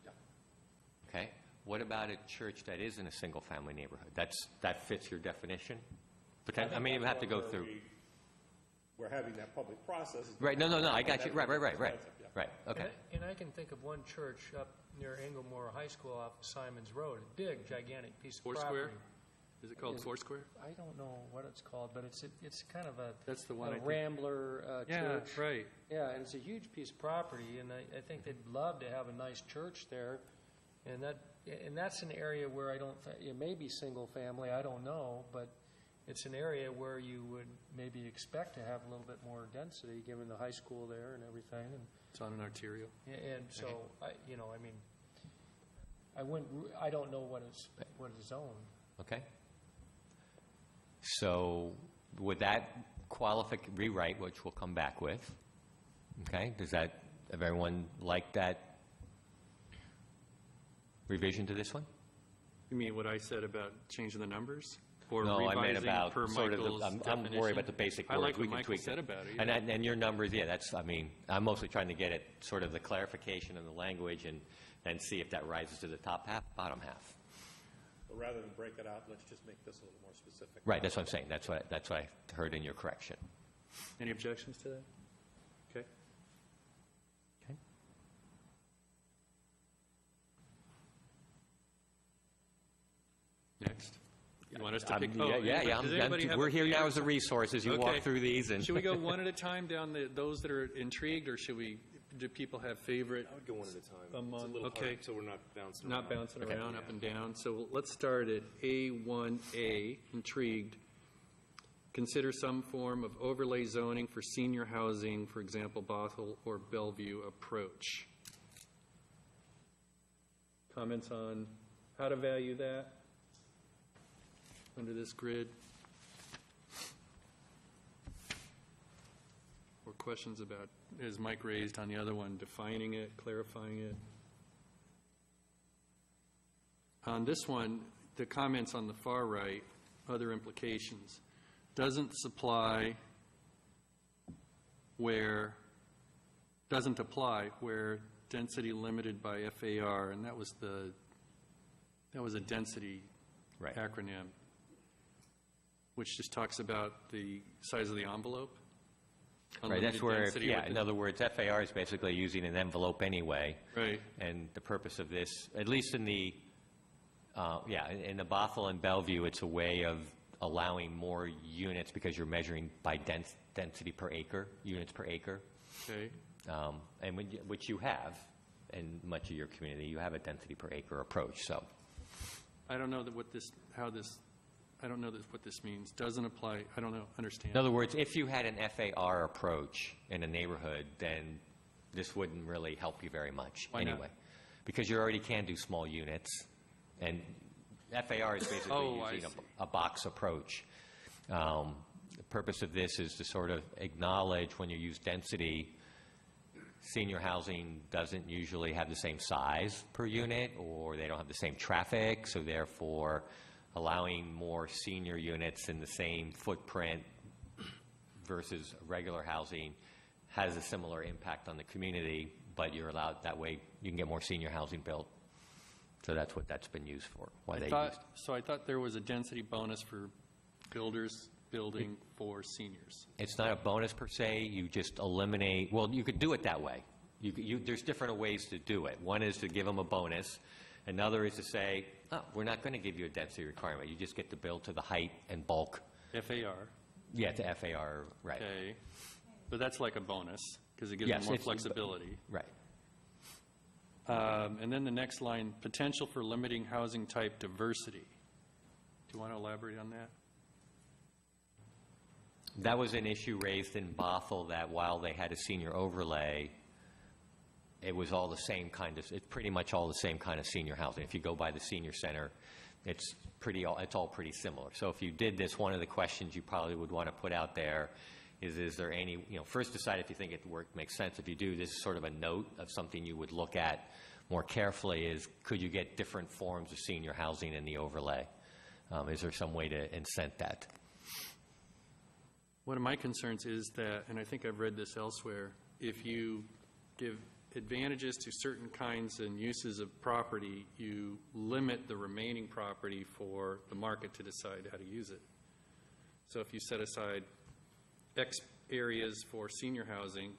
okay? What about a church that is in a single-family neighborhood? That fits your definition? I mean, we have to go through. We're having that public process. Right, no, I got you. Right. Yeah. Right, okay. And I can think of one church up near Engelmore High School off Simons Road, a big, gigantic piece of Foursquare? property. Is it called Foursquare? I don't know what it's called, but it's kind of That's the one I a think. rambler Yeah, church. right. Yeah, and it's a huge piece of property, and I think they'd love to have a nice church there. And that's an area where it may be single family, I don't know, but it's an area where you would maybe expect to have a little bit more density, given the high school there and everything. It's on an arterial. And so, I mean, I don't know what is zoned. Okay. So would that rewrite, which we'll come back with, okay? Does everyone like that revision to this one? You mean what I said about changing the numbers? Or No, I meant revising about per sort of, Michael's I'm definition? worried about the basic I words. like We what can Michael tweak said them. about it. Yeah. And your numbers, yeah, I'm mostly trying to get at sort of the clarification of the language and then see if that rises to the top half, bottom half. But rather than break it out, let's just make this a little more specific. Right, that's what I'm saying. That's what I heard in your correction. Any objections to that? Okay. Okay. Next. You want us to pick? Does anybody have we're a here now favorite? as a resource as you Okay. walk through these. And Should we go one at a time down those that are intrigued, or do people have favorite? I would go one at a time. Among- It's a little okay. hard, so we're not bouncing Not around. bouncing around up and down. So let's start at A1A, intrigued. Consider some form of overlay zoning for senior housing, for example, Bothell or Bellevue approach. Comments on how to value that under this grid? Or questions about, as Mike raised on the other one, defining it, clarifying it? On this one, the comments on the far right, other implications, doesn't apply where density limited by FAR, and that was a density Right. acronym, which just talks about the size of the envelope. Right, that's Unlimited where, density yeah, with in the- other words, FAR is basically using an envelope anyway. Right. And the purpose of this, at least in the Bothell and Bellevue, it's a way of allowing more units because you're measuring by density per acre, units per acre. Okay. And which you have in much of your community, you have a density per acre approach, so. I don't know that what this, how this, I don't know that what this means. Doesn't apply, I don't know, understand. In other words, if you had an FAR approach in a neighborhood, then this wouldn't really help you very much Why not? anyway. Because you already can do small units, and FAR is basically Oh, I using see. a box approach. The purpose of this is to sort of acknowledge when you use density, senior housing doesn't usually have the same size per unit, or they don't have the same traffic, so therefore allowing more senior units in the same footprint versus regular housing has a similar impact on the community, but you're allowed, that way you can get more senior housing built. So that's what that's been used for, why they used. So I thought there was a density bonus for builders building for seniors. It's not a bonus per se, you just eliminate, well, you could do it that way. There's different ways to do it. One is to give them a bonus. Another is to say, oh, we're not going to give you a density requirement. You just get to build to the height and bulk. FAR, Yeah, to FAR, right. okay. But that's like a bonus, because it gives Yes, them more it's- flexibility. Right. And then the next line, potential for limiting housing type diversity. Do you want to elaborate on that? That was an issue raised in Bothell, that while they had a senior overlay, it was all the same kind of, it's pretty much all the same kind of senior housing. If you go by the senior center, it's all pretty similar. So if you did this, one of the questions you probably would want to put out there is there any, first decide if you think it makes sense. If you do, this is sort of a note of something you would look at more carefully is, could you get different forms of senior housing in the overlay? Is there some way to incent that? One of my concerns is that, and I think I've read this elsewhere, if you give advantages to certain kinds and uses of property, you limit the remaining property for the market to decide how to use it. So if you set aside X areas for senior housing,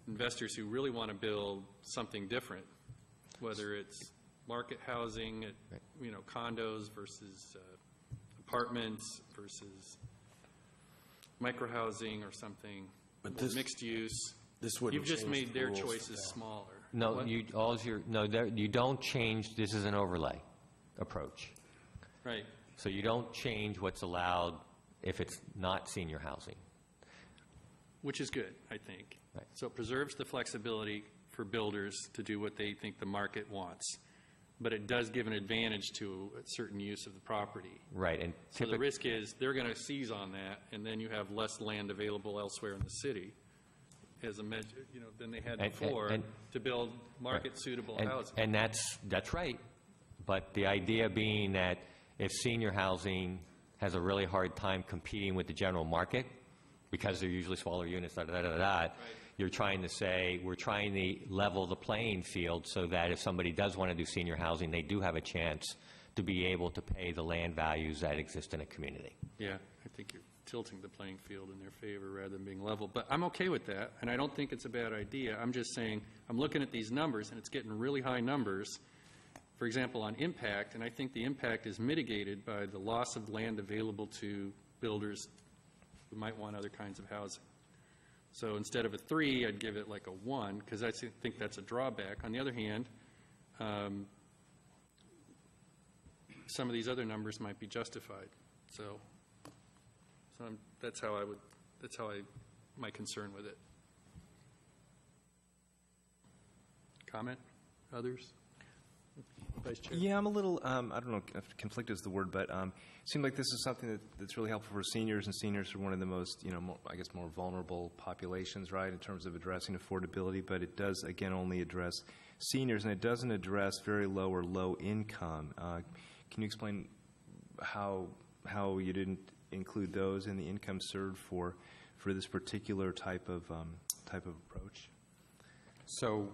investors who really want to build something different, whether it's market housing, condos versus apartments versus micro-housing or something, But or this- mixed use, This wouldn't you've just change made the their rules for choices them. smaller. No, What? you don't change, this is an overlay approach. Right. So you don't change what's allowed if it's not senior housing. Which is good, I think. Right. So it preserves the flexibility for builders to do what they think the market wants, but it does give an advantage to a certain use of the property. Right, and So the typically, risk is they're going to seize on that, and then you have less land available elsewhere in the city as a measure, than they had And- before and- to build market-suitable housing. and that's right. But the idea being that if senior housing has a really hard time competing with the general market, because they're usually smaller units, you're trying to say, we're trying to level the playing field so that if somebody does want to do senior housing, they do have a chance to be able to pay the land values that exist in a community. Yeah, I think you're tilting the playing field in their favor rather than being level. But I'm okay with that, and I don't think it's a bad idea. I'm just saying, I'm looking at these numbers, and it's getting really high numbers, for example, on impact, and I think the impact is mitigated by the loss of land available to builders who might want other kinds of housing. So instead of a 3, I'd give it like a 1, because I think that's a drawback. On the other hand, some of these other numbers might be justified. So that's my concern with it. Comment? Others? Vice Chair? Yeah, I'm a little, I don't know if conflict is the word, but it seems like this is something that's really helpful for seniors, and seniors are one of the most, more vulnerable populations, right, in terms of addressing affordability, but it does, again, only address seniors, and it doesn't address very low or low income. Can you explain how you didn't include those in the income served for this particular type of approach? So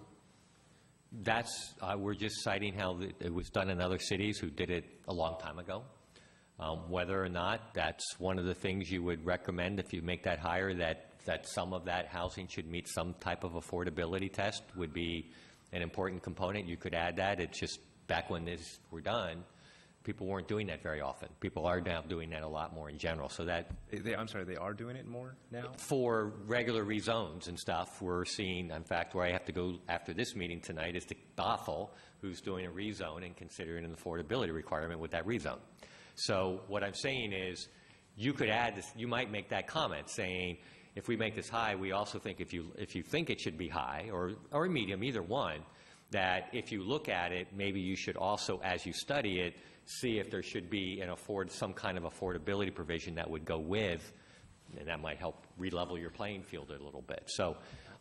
that's, we're just citing how it was done in other cities who did it a long time ago. Whether or not that's one of the things you would recommend if you make that higher, that some of that housing should meet some type of affordability test would be an important component. You could add that. It's just back when these were done, People weren't doing that very often. People are now doing that a lot more in general, so that I'm sorry, they are doing it more now? for regular rezones and stuff, we're seeing, in fact, where I have to go after this meeting tonight is to Bothell, who's doing a rezone and considering an affordability requirement with that rezone. So what I'm saying is, you could add this, you might make that comment saying, if we make this high, we also think if you think it should be high, or medium, either one, that if you look at it, maybe you should also, as you study it, see if there should be some kind of affordability provision that would go with, and that might help re-level your playing field a little bit. So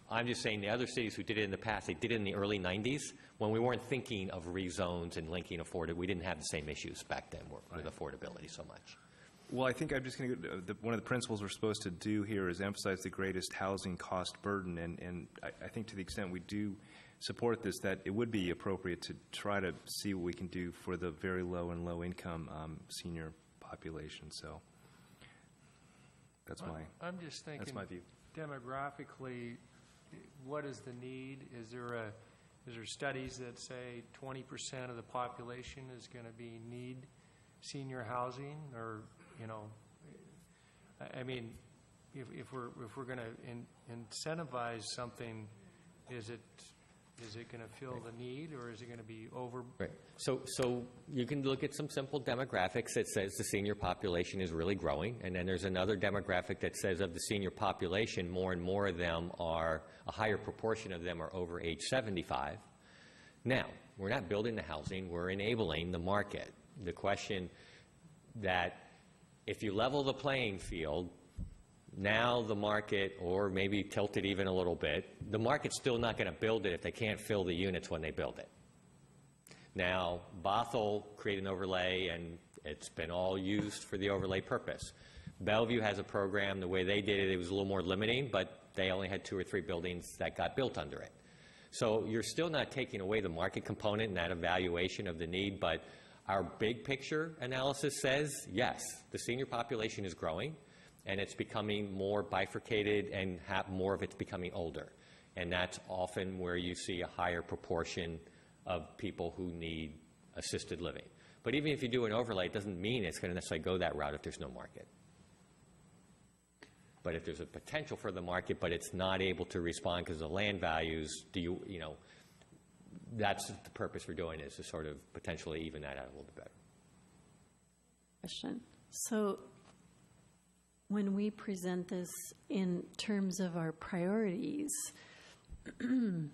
I'm just saying the other cities who did it in the past, they did it in the early 90s when we weren't thinking of rezones and linking affordability. We didn't have the same issues back then with affordability so much. Well, I think I'm just going to, one of the principles we're supposed to do here is emphasize the greatest housing cost burden, and I think to the extent we do support this, that it would be appropriate to try to see what we can do for the very low and low income senior population. So that's I'm just thinking, that's my view. Demographically, what is the need? Is there studies that say 20% of the population is going to need senior housing, or I mean, if we're going to incentivize something, is it going to fill the need, or is it going to be over? Right. So you can look at some simple demographics that says the senior population is really growing, and then there's another demographic that says of the senior population, more and more of them are, a higher proportion of them are over age 75. Now, we're not building the housing, we're enabling the market. The question that if you level the playing field, now the market, or maybe tilt it even a little bit, the market's still not going to build it if they can't fill the units when they build it. Now, Bothell created an overlay, and it's been all used for the overlay purpose. Bellevue has a program. The way they did it, it was a little more limiting, but they only had 2 or 3 buildings that got built under it. So you're still not taking away the market component in that evaluation of the need, but our big picture analysis says, yes, the senior population is growing, and it's becoming more bifurcated, and more of it's becoming older. And that's often where you see a higher proportion of people who need assisted living. But even if you do an overlay, it doesn't mean it's going to necessarily go that route if there's no market. But if there's a potential for the market, but it's not able to respond because of the land values, that's the purpose for doing it, is to sort of potentially even that out a little bit better. Question. So when we present this in terms of our priorities, and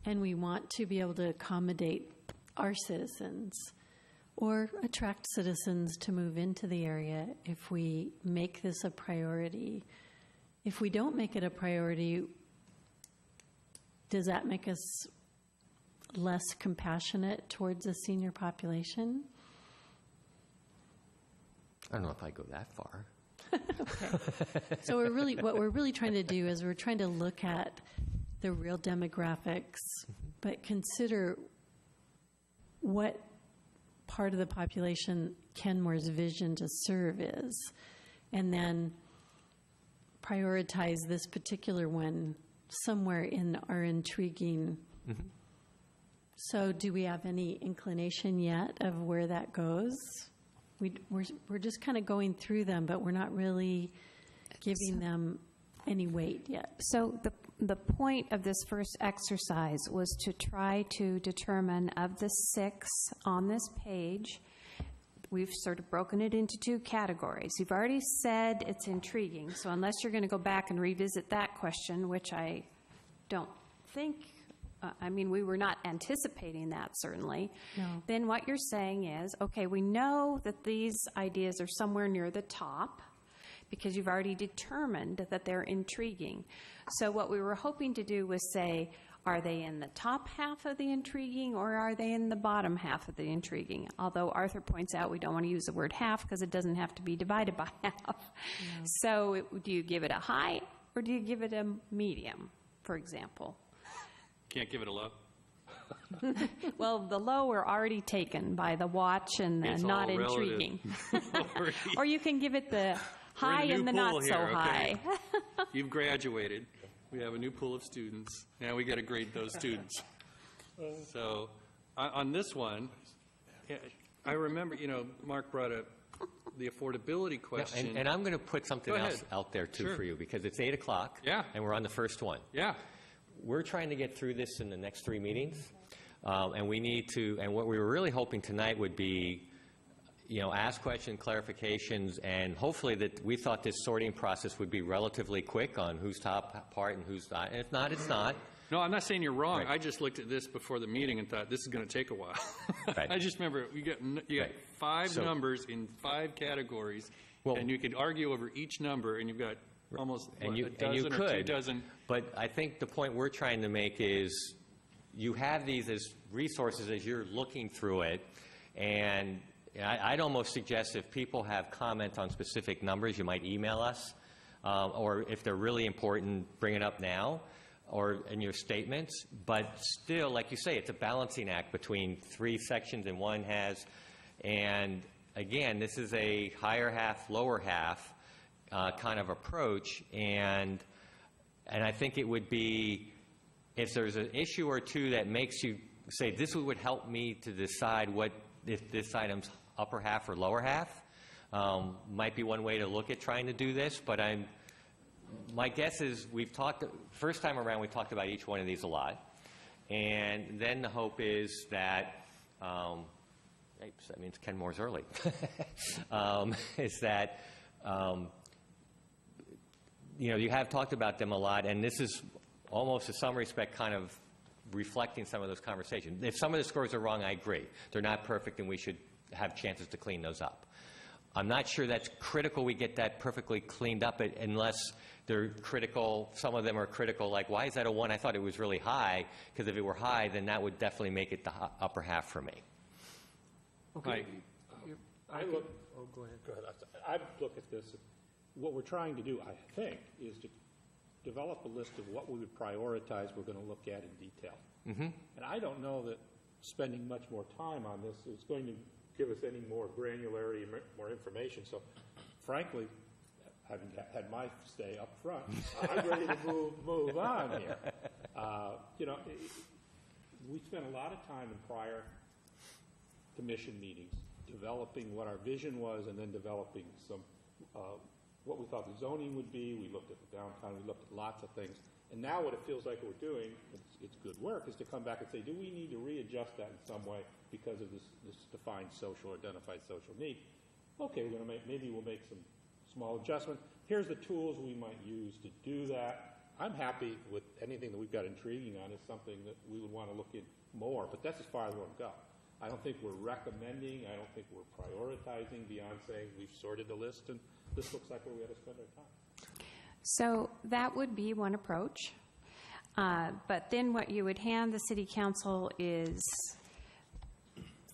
we want to be able to accommodate our citizens or attract citizens to move into the area, if we make this a priority, if we don't make it a priority, does that make us less compassionate towards the senior population? I don't know if I go that far. Okay. So what we're really trying to do is we're trying to look at the real demographics, but consider what part of the population Kenmore's vision to serve is, and then prioritize this particular one somewhere in our intriguing. Mm-hmm. So do we have any inclination yet of where that goes? We're just kind of going through them, but we're not really giving them any weight yet. So the point of this first exercise was to try to determine, of the 6 on this page, we've sort of broken it into 2 categories. You've already said it's intriguing, so unless you're going to go back and revisit that question, which I don't think, we were not anticipating that, certainly. No. Then what you're saying is, okay, we know that these ideas are somewhere near the top because you've already determined that they're intriguing. So what we were hoping to do was say, are they in the top half of the intriguing, or are they in the bottom half of the intriguing? Although Arthur points out we don't want to use the word half because it doesn't have to be divided by half. No. So do you give it a high, or do you give it a medium, for example? Can't give it a low? Well, the low are already taken by the watch and the not intriguing. Or you can give it the high and the not so high. You've graduated. We have a new pool of students. Now we got to grade those students. So on this one, I remember, Mark brought up the affordability question. And I'm going to put something Go else ahead. out there, too, Sure. for you, because it's 8 o'clock. Yeah. And we're on the first one. Yeah. We're trying to get through this in the next 3 meetings, and we need to, and what we were really hoping tonight would be, ask question clarifications, and hopefully that we thought this sorting process would be relatively quick on who's top part and who's not. And if not, it's not. No, I'm not saying you're wrong. Right. I just looked at this before the meeting and thought, this is going to take a while. Right. I just remember, you got Right. 5 So- numbers in 5 categories, Well- and you could argue over each number, and you've got almost And what, you, a and dozen you or 2 could, dozen. but I think the point we're trying to make is you have these as resources as you're looking through it, and I'd almost suggest if people have comments on specific numbers, you might email us, or if they're really important, bring it up now, or in your statements. But still, like you say, it's a balancing act between 3 sections and one has, and again, this is a higher half, lower half kind of approach, and I think it would be, if there's an issue or two that makes you say, this would help me to decide what, if this item's upper half or lower half, might be one way to look at trying to do this, but my guess is first time around we talked about each one of these a lot, and then the hope is that, that means Kenmore's early, is that, you have talked about them a lot, and this is almost in some respect kind of reflecting some of those conversations. If some of the scores are wrong, I agree. They're not perfect, and we should have chances to clean those up. I'm not sure that's critical we get that perfectly cleaned up unless they're critical. Some of them are critical, like, why is that a 1? I thought it was really high, because if it were high, then that would definitely make it the upper half for me. Okay. I look, oh, go ahead. Go ahead. I look at this, what we're trying to do, I think, is to develop a list of what we would prioritize we're going to look at in detail. Mm-hmm. And I don't know that spending much more time on this is going to give us any more granularity, more information. So frankly, having had my stay up front, I'm ready to move on here. We spent a lot of time in prior commission meetings developing what our vision was, and then developing some what we thought the zoning would be. We looked at the downtown. We looked at lots of things. And now what it feels like we're doing, it's good work, is to come back and say, do we need to readjust that in some way because of this defined social or identified social need? Okay, maybe we'll make some small adjustments. Here's the tools we might use to do that. I'm happy with anything that we've got intriguing on is something that we would want to look at more, but that's as far as we'll go. I don't think we're recommending, I don't think we're prioritizing beyond saying we've sorted the list and this looks like where we ought to spend our time. So that would be one approach. But then what you would hand the city council is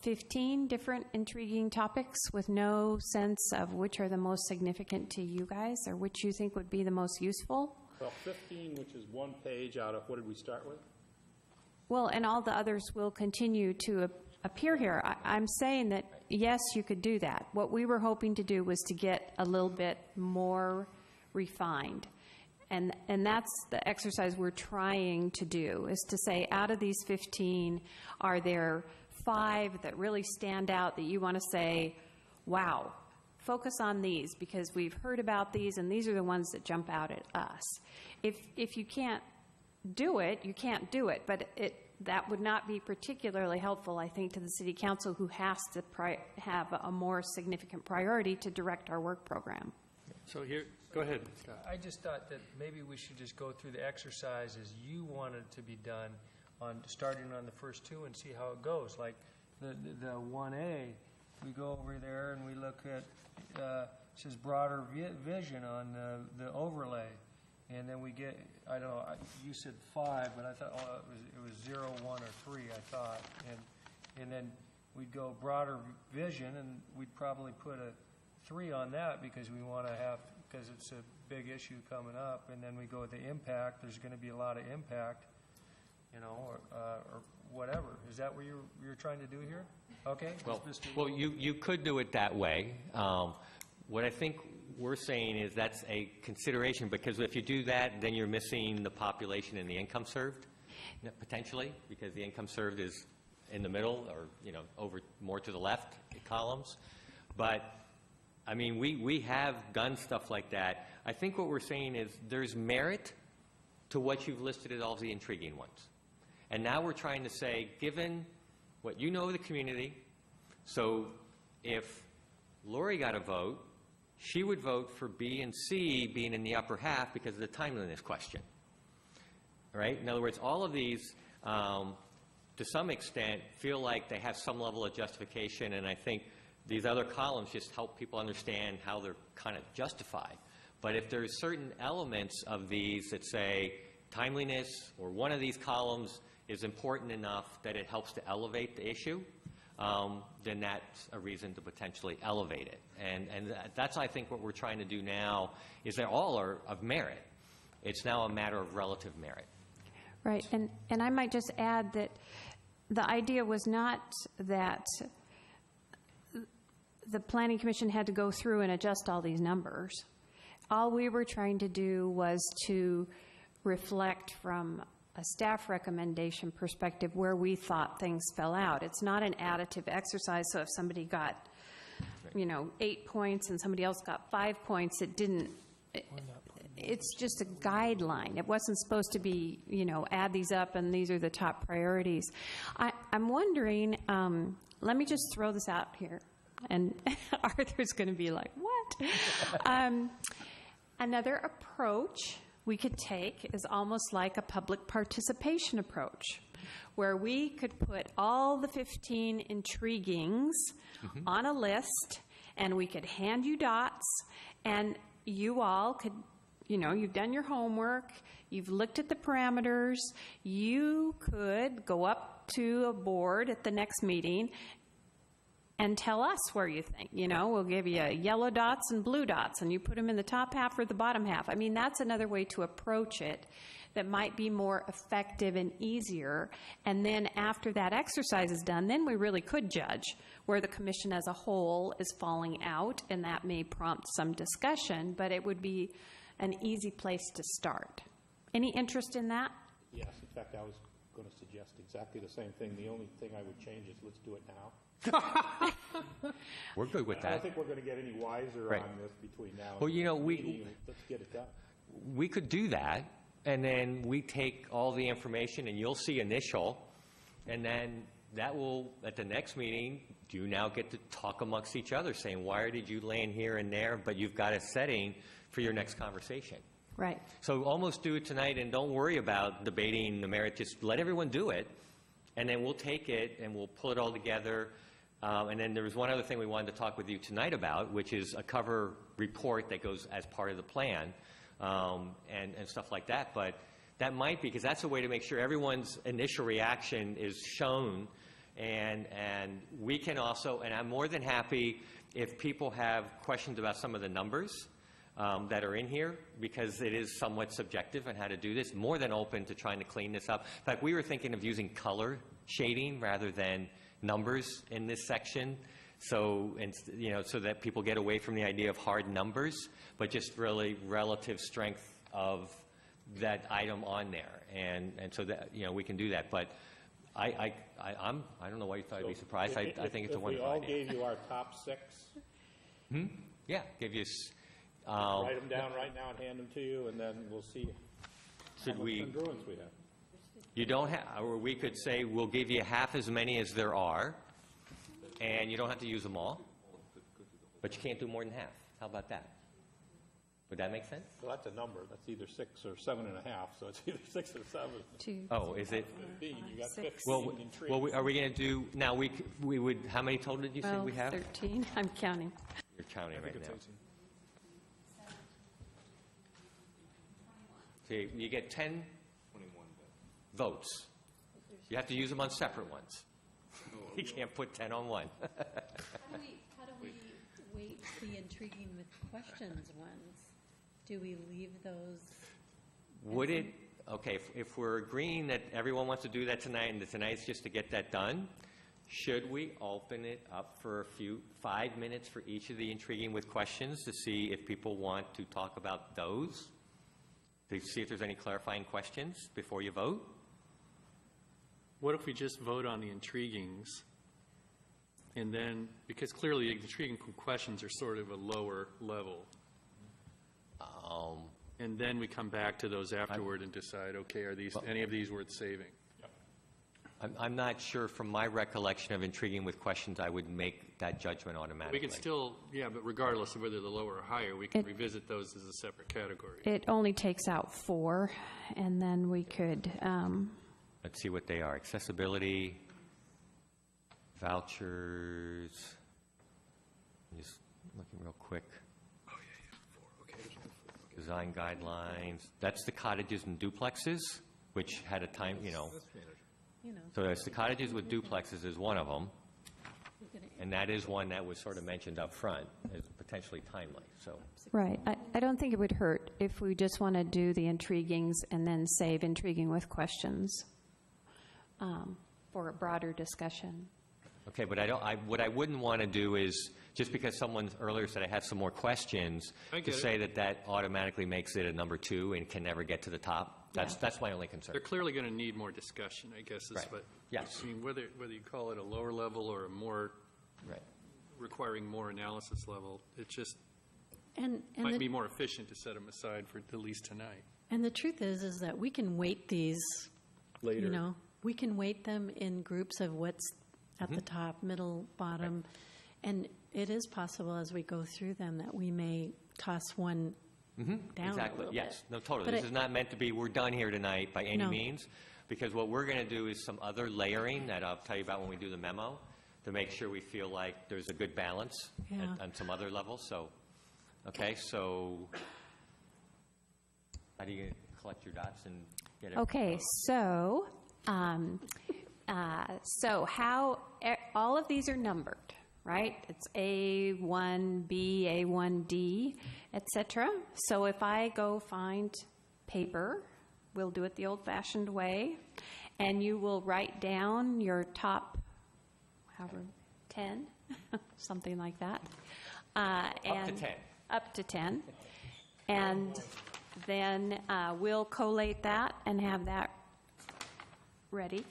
15 different intriguing topics with no sense of which are the most significant to you guys or which you think would be the most useful. Well, 15, which is 1 page out of, what did we start with? Well, and all the others will continue to appear here. I'm saying that, yes, you could do that. What we were hoping to do was to get a little bit more refined. And that's the exercise we're trying to do, is to say, out of these 15, are there 5 that really stand out that you want to say, wow, focus on these because we've heard about these and these are the ones that jump out at us. If you can't do it, you can't do it, but that would not be particularly helpful, I think, to the city council, who has to have a more significant priority to direct our work program. So here, go ahead, Scott. I just thought that maybe we should just go through the exercise as you wanted to be done, on starting on the first 2 and see how it goes. Like the 1A, we go over there and we look at it says broader vision on the overlay, and then we get, I don't know, you said 5, but I thought it was 0, 1, or 3. I thought, and then we'd go broader vision, and we'd probably put a 3 on that because we want to have, because it's a big issue coming up. And then we go with the impact. There's going to be a lot of impact, or whatever. Is that what you're trying to do here? Okay. Well, you could do it that way. What I think we're saying is that's a consideration, because if you do that, then you're missing the population and the income served, potentially, because the income served is in the middle or, over more to the left columns. But, I mean, we have done stuff like that. I think what we're saying is there's merit to what you've listed as all the intriguing ones. And now we're trying to say, given what you know of the community, so if Lori got a vote, she would vote for B and C being in the upper half because of the timeliness question. Right? In other words, all of these, to some extent, feel like they have some level of justification, and I think these other columns just help people understand how they're kind of justified. But if there's certain elements of these that say timeliness or one of these columns is important enough that it helps to elevate the issue, then that's a reason to potentially elevate it. And that's, I think, what we're trying to do now is that all are of merit. It's now a matter of relative merit. Right, and I might just add that the idea was not that the Planning Commission had to go through and adjust all these numbers. All we were trying to do was to reflect from a staff recommendation perspective where we thought things fell out. It's not an additive exercise, so if somebody got, 8 points and somebody else got 5 points, it's just a guideline. It wasn't supposed to be, add these up and these are the top priorities. I'm wondering, let me just throw this out here, and Arthur's going to be like, what? Another approach we could take is almost like a public participation approach, where we could put all the 15 intriguings on a list, and we could hand you dots, and you all could, you've done your homework, you've looked at the parameters, you could go up to a board at the next meeting and tell us where you think. We'll give you yellow dots and blue dots, and you put them in the top half or the bottom half. I mean, that's another way to approach it that might be more effective and easier. And then after that exercise is done, then we really could judge where the commission as a whole is falling out, and that may prompt some discussion, but it would be an easy place to start. Any interest in that? Yes, in fact, I was going to suggest exactly the same thing. The only thing I would change is let's do it now. We're good with I that. don't think we're going to get any wiser Right. on this between now and Well, the meeting. Let's get it done. We could do that, and then we take all the information, and you'll see initial, and then that will, at the next meeting, you now get to talk amongst each other, saying, why did you land here and there, but you've got a setting for your next conversation. Right. So almost do it tonight, and don't worry about debating the merit. Just let everyone do it, and then we'll take it, and we'll pull it all together. And then there was one other thing we wanted to talk with you tonight about, which is a cover report that goes as part of the plan, and stuff like that. But that might be, because that's a way to make sure everyone's initial reaction is shown, and we can also, and I'm more than happy if people have questions about some of the numbers that are in here, because it is somewhat subjective on how to do this, more than open to trying to clean this up. In fact, we were thinking of using color shading rather than numbers in this section, so so that people get away from the idea of hard numbers, but just really relative strength of that item on there, and so that we can do that. But I don't know why you thought I'd be surprised. I think it's a wonderful idea. If we all gave you our top 6, Yeah, give you. write them down right now and hand them to you, and then we'll see Should how much we? congruence we have. You don't have, or we could say we'll give you half as many as there are, and you don't have to use them all, but you can't do more than half. How about that? Would that make sense? Well, that's a number. That's either 6 or 7.5, so it's either 6 or 7. 2, Oh, is it? 15, you got 15 Well, intrigues. are we going to do, now we would, how many total did you say 12, we have? 13, I'm counting. You're counting right now. See, you get 10 votes. You have to use them on separate ones. You can't put 10 on one. How do we weight the intriguing with questions ones? Do we leave those? Would it, okay, if we're agreeing that everyone wants to do that tonight, and that tonight's just to get that done, should we open it up for 5 minutes for each of the intriguing with questions to see if people want to talk about those? To see if there's any clarifying questions before you vote? what if we just vote on the intriguings? And then, because clearly the intriguing questions are sort of a lower level. And then we come back to those afterward and decide, okay, are these, any of these worth saving? I'm not sure, from my recollection of intriguing with questions, I would make that judgment automatically. We can still, yeah, but regardless of whether they're lower or higher, we can revisit those as a separate category. It only takes out 4, and then we could, Let's see what they are. Accessibility, vouchers, I'm just looking real quick. Design guidelines, that's the cottages and duplexes, which had a time, so it's the cottages with duplexes is one of them, and that is one that was sort of mentioned up front as potentially timely, so. right. I don't think it would hurt if we just want to do the intriguings and then save intriguing with questions for a broader discussion. Okay, but what I wouldn't want to do is, just because someone earlier said I have some more questions, to say that automatically makes it a number 2 and can never get to the top. That's my only concern. They're clearly going to need more discussion, I guess, is Right. what. Yes. I mean, whether you call it a lower level or a more, Right. requiring more analysis level, it just And might be more efficient to set them aside for at least tonight. the truth is that we can weight these Later. we can weight them in groups of what's at the top, middle, bottom, and it is possible as we go through them that we may toss one down Exactly, a little yes. bit. No, totally. But This is not meant to be, we're done here tonight by any No. means, because what we're going to do is some other layering that I'll tell you about when we do the memo, to make sure we feel like there's a good balance Yeah. on some other levels, so, okay, so how do you collect your dots and get it? Okay, so, all of these are numbered, right? It's A1B, A1D, et cetera. So if I go find paper, we'll do it the old-fashioned way, and you will write down your top, however, 10, something like that. Up to 10. Up to 10. And then we'll collate that and have that ready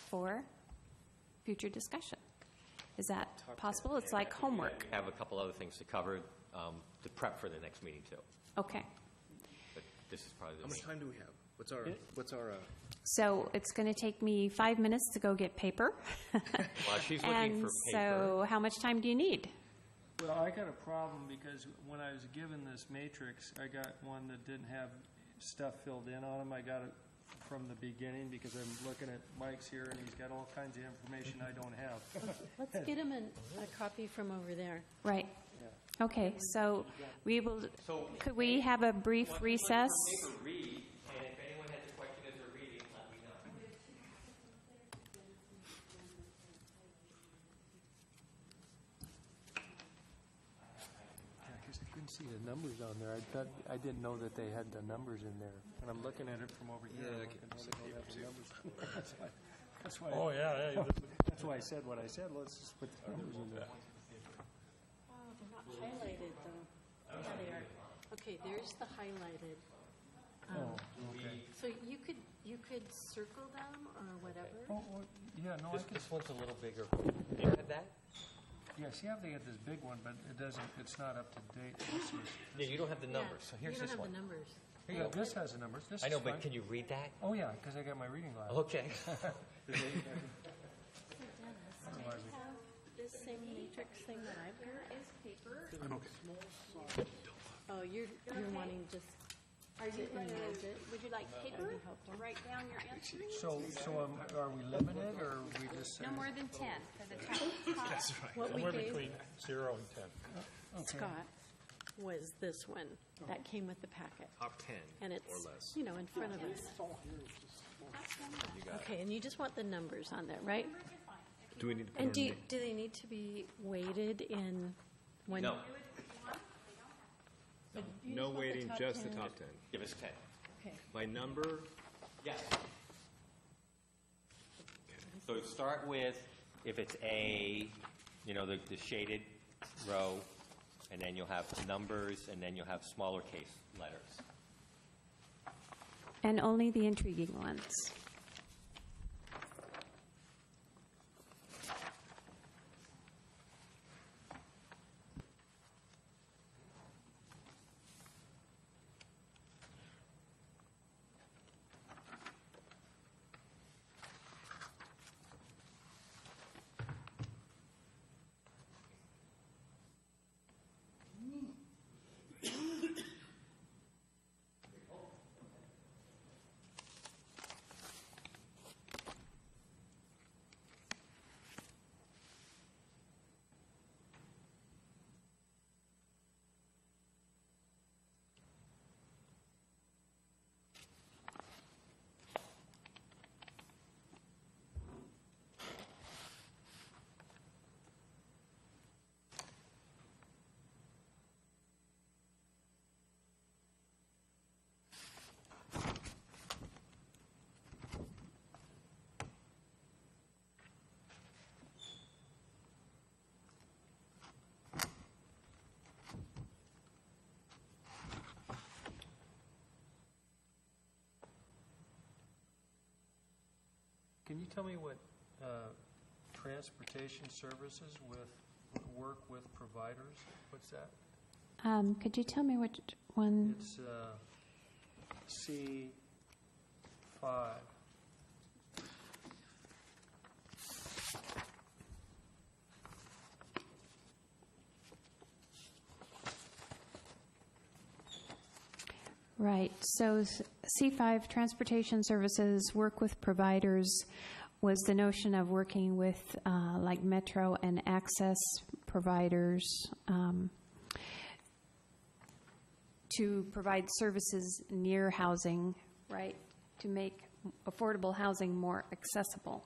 for future discussion. Is that possible? It's like homework. I have a couple other things to cover to prep for the next meeting, too, Okay. but this is probably the How much main. time do we have? What's our? So it's going to take me 5 minutes to go get paper. While she's looking And for paper. so how much time do you need? Well, I got a problem because when I was given this matrix, I got one that didn't have stuff filled in on them. I got it from the beginning because I'm looking at Mike's here and he's got all kinds of information I don't have. Let's get him a copy from over there. Right. Okay, so we will, could we have a brief recess? Read, and if anyone has a question as they're reading, let me know. Yeah, because I couldn't see the numbers on there. I didn't know that they had the numbers in there. And I'm looking at it from over here. Yeah, I'm I looking, can oh, they don't have the numbers on there. That's why. Oh, yeah, That's why I said what I said. Let's just put the numbers in there. Oh, they're not highlighted, though. Yeah, they are. Okay, there's the highlighted. So you could circle them or whatever. Yeah, no, I could. This one's a little bigger. You had that? Yeah, see how they had this big one, but it doesn't, it's not up to date. This is, Yeah, you don't have the numbers, so here's this You one. don't have the numbers. Here you yeah, go. this has the numbers. This I know, is but fine. can you read that? Oh, yeah, because I got my reading glasses. Okay. So Dennis, do you have this same matrix thing that I've got? Is paper. Oh, you're wanting just Are you going to, would you like paper to write down your answers? So are we limited, or we just say? No more than 10 for the top. what we gave 0 and 10. Scott was this one that came with the packet. Top 10 And it's, or less. in front of us. Okay, and you just want the numbers on there, right? Do we need to put And our do they need to be weighted in one? No, You No want the weighting, top just the 10? top 10. give us 10. Okay. By number, Yes. So start with, if it's A, the shaded row, and then you'll have numbers, and then you'll have smaller case letters. And only the intriguing ones. can you tell me what transportation services with work with providers? What's that? Could you tell me which one? It's C5. Right. So C5, transportation services, work with providers, was the notion of working with like Metro and access providers to provide services near housing, right? To make affordable housing more accessible.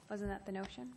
Wasn't that the notion?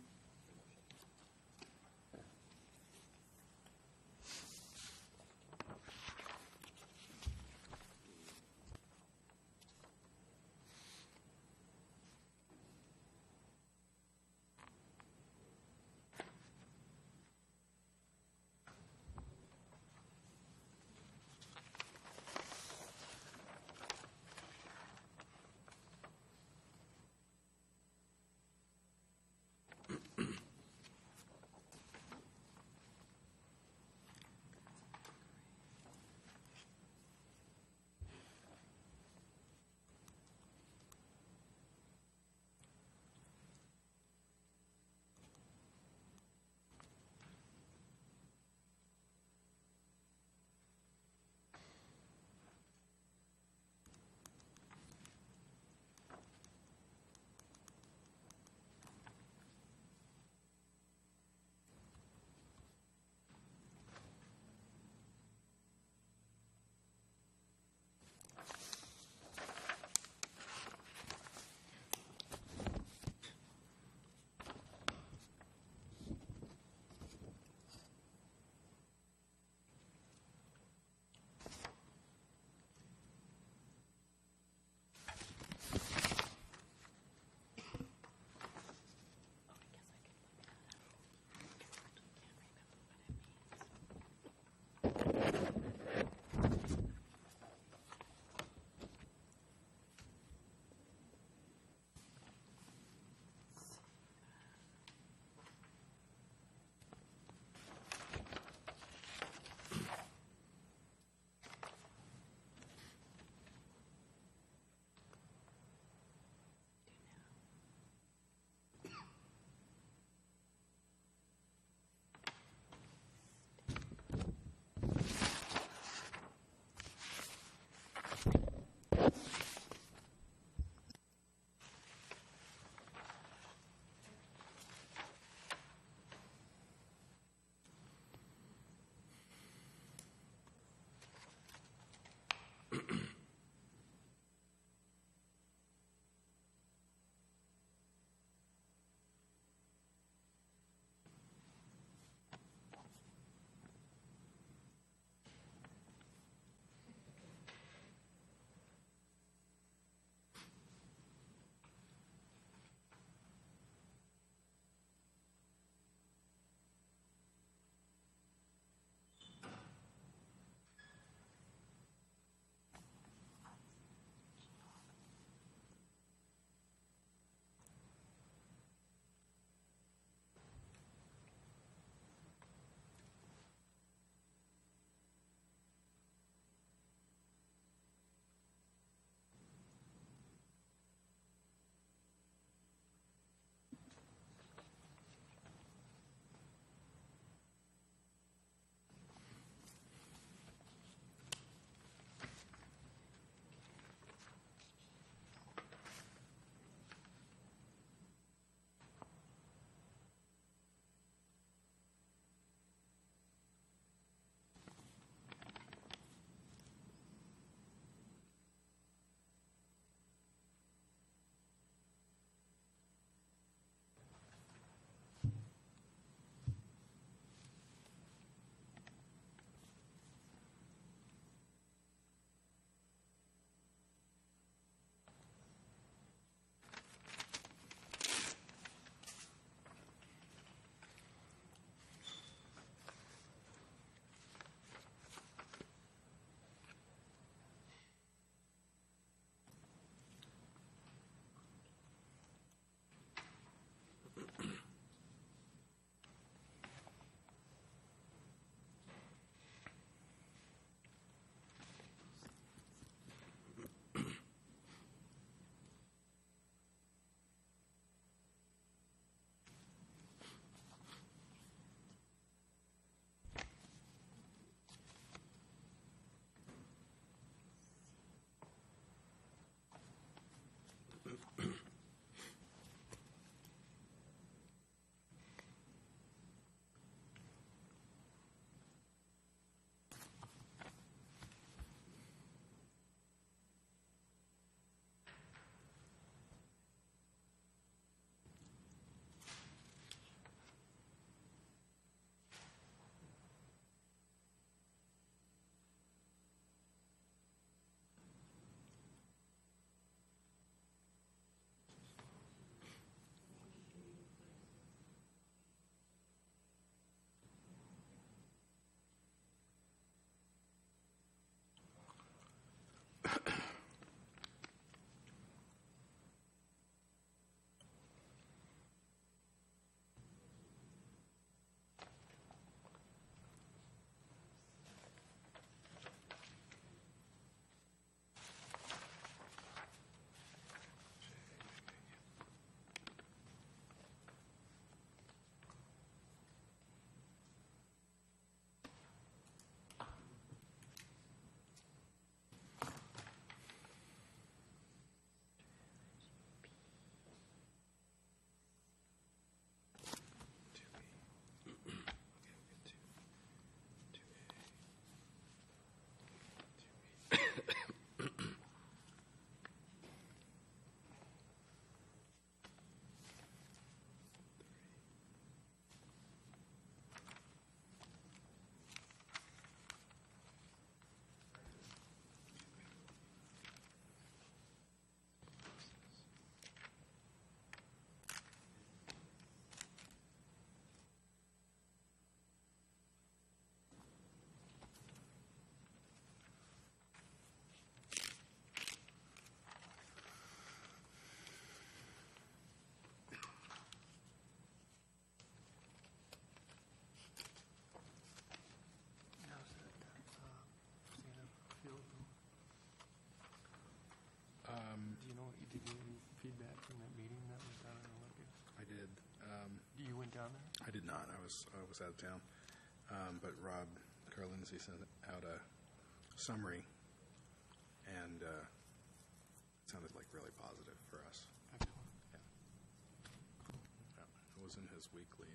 I did not. I was out of town. But Rob Carlindsey sent out a summary, and it sounded like really positive for us. Yeah. It was in his weekly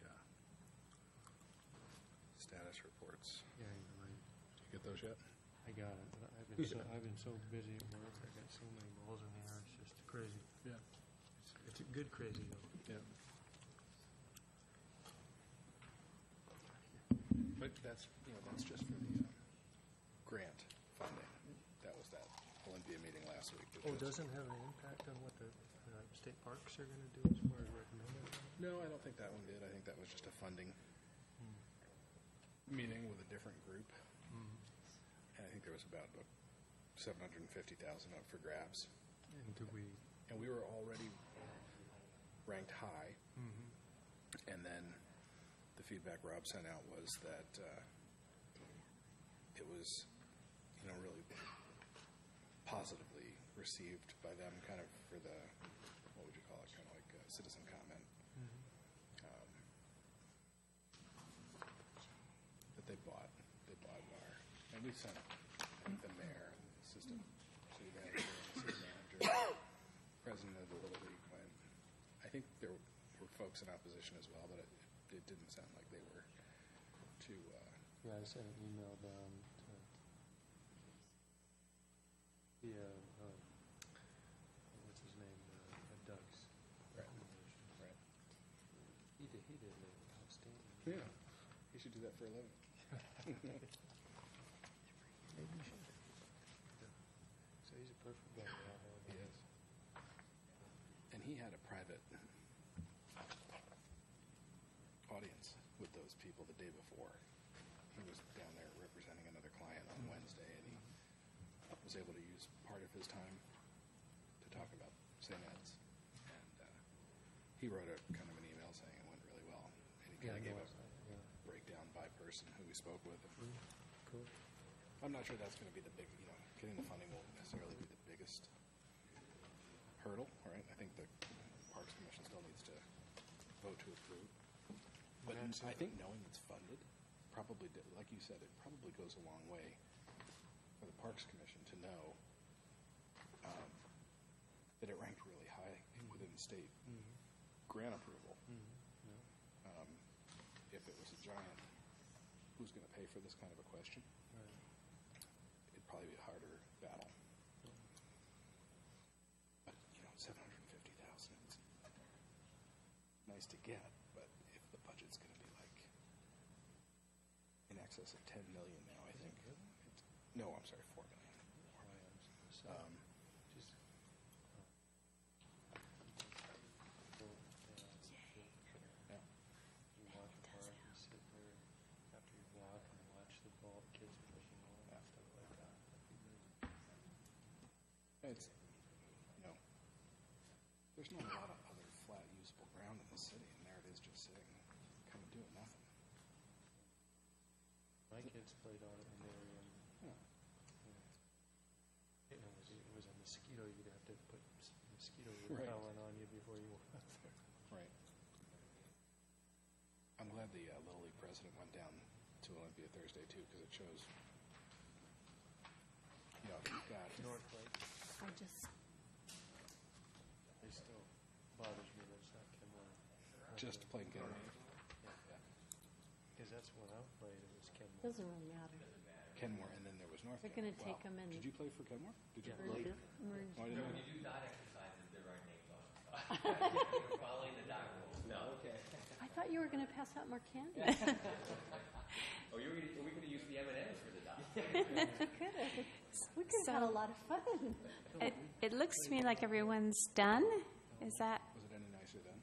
status reports. Yeah, you're right. Did you get those yet? I got it, but I've been so busy at work, I got so many balls in the air, it's just crazy. Yeah. It's a good crazy, though. Yeah. But that's just for the grant funding. That was that Olympia meeting last week. Oh, it doesn't have an impact on what the state parks are going to do as far as recommending? No, I don't think that one did. I think that was just a funding meeting with a different group. And I think there was about $750,000 up for grabs. And we were already ranked high. And then the feedback Rob sent out was that it was, really positively received by them, kind of for the, what would you call it, kind of like citizen comment. That they bought our, and we sent the mayor and the assistant city manager and the city manager, president of the Little League went. I think there were folks in opposition as well, but it didn't sound like they were too. Yeah, I sent an email down to the, what's his name, Doug's. Right. He did outstanding. Yeah, he should do that for a living. Maybe you should. So he's a perfect guy to have on. He is. And he had a private audience with those people the day before. He was down there representing another client on Wednesday, and he was able to use part of his time to talk about St. Ed's. And he wrote a kind of an email saying it went really well. And he kind of gave a breakdown by person who we spoke with. Cool. I'm not sure that's going to be the big, getting the funding won't necessarily be the biggest hurdle, right? I think the Parks Commission still needs to vote to approve. But I think knowing it's funded probably, like you said, it probably goes a long way for the Parks Commission to know that it ranked really high within the state grant approval. If it was a giant, who's going to pay for this kind of a question? Right. It'd probably be a harder battle. But, $750,000, it's nice to get, but if the budget's going to be like in excess of $10 million now, I think. No, I'm sorry, $4 million. You walk the park, you sit there after you walk and watch the ball, kids pushing on and stuff like that. It's, there's not a lot of other flat usable ground in the city, and there it is just sitting, kind of doing nothing. My kids played on it when they were young. Yeah. It was a mosquito. You'd have to put mosquito Right. repellent on you before you went out there. Right. I'm glad the Little League president went down to Olympia Thursday, too, because it shows, you've got North Lake, I just, it still bothers me that it's not Kenmore. just plain Kenmore. Because that's when I played, it was Kenmore. doesn't really matter. Kenmore, and then there was North They're Kenmore. going to take them in. Did you play for Kenmore? Did you? merge- Why didn't When you? you do dot exercises, there are names on it. You're following the dot rules. No. Okay. I thought you were going to pass out more candy. Oh, are we going to use the M&Ms for the dot? We could have had a lot of fun. It looks to me like everyone's done. Is that, Was it any nicer then?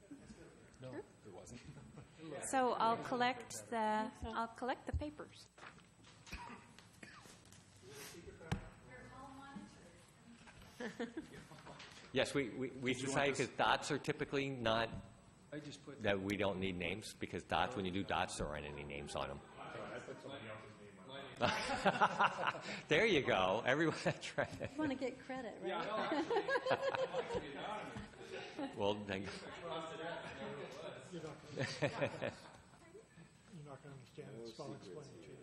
No. It wasn't? so I'll collect the papers. Yes, we decided because dots are typically not, I just put, that we don't need names, because dots, when you do dots, there aren't any names on them. There you go. Everyone, that's right. You want to get credit, right? Well, then. not going to understand it, so I'll explain it to you.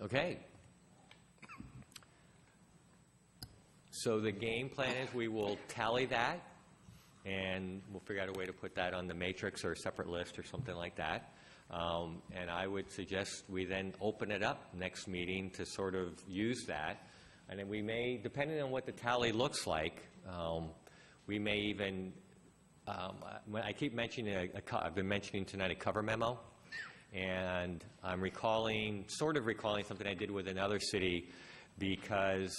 Okay. So the game plan is we will tally that, and we'll figure out a way to put that on the matrix or a separate list or something like that. And I would suggest we then open it up next meeting to sort of use that. And then we may, depending on what the tally looks like, we may even, I keep mentioning, I've been mentioning tonight a cover memo. And I'm sort of recalling something I did with another city, because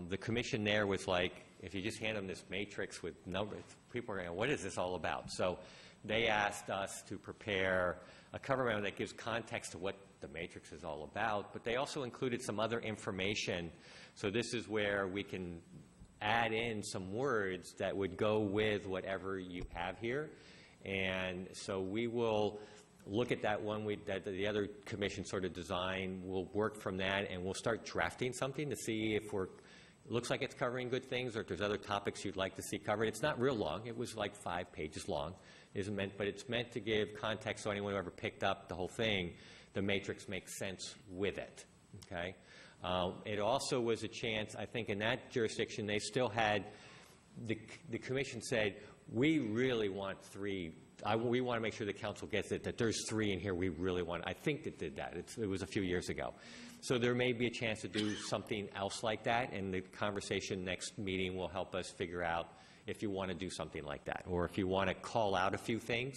the commission there was like, if you just hand them this matrix with numbers, people are going, what is this all about? So they asked us to prepare a cover memo that gives context to what the matrix is all about, but they also included some other information. So this is where we can add in some words that would go with whatever you have here. And so we will look at that one that the other commission sort of designed. We'll work from that, and we'll start drafting something to see if looks like it's covering good things, or if there's other topics you'd like to see covered. It's not real long. It was like 5 pages long. But it's meant to give context so anyone who ever picked up the whole thing, the matrix makes sense with it. Okay. It also was a chance, I think, in that jurisdiction, they still had the commission said, we really want 3. We want to make sure the council gets it, that there's 3 in here we really want. I think it did that. It was a few years ago. So there may be a chance to do something else like that, and the conversation next meeting will help us figure out if you want to do something like that. Or if you want to call out a few things,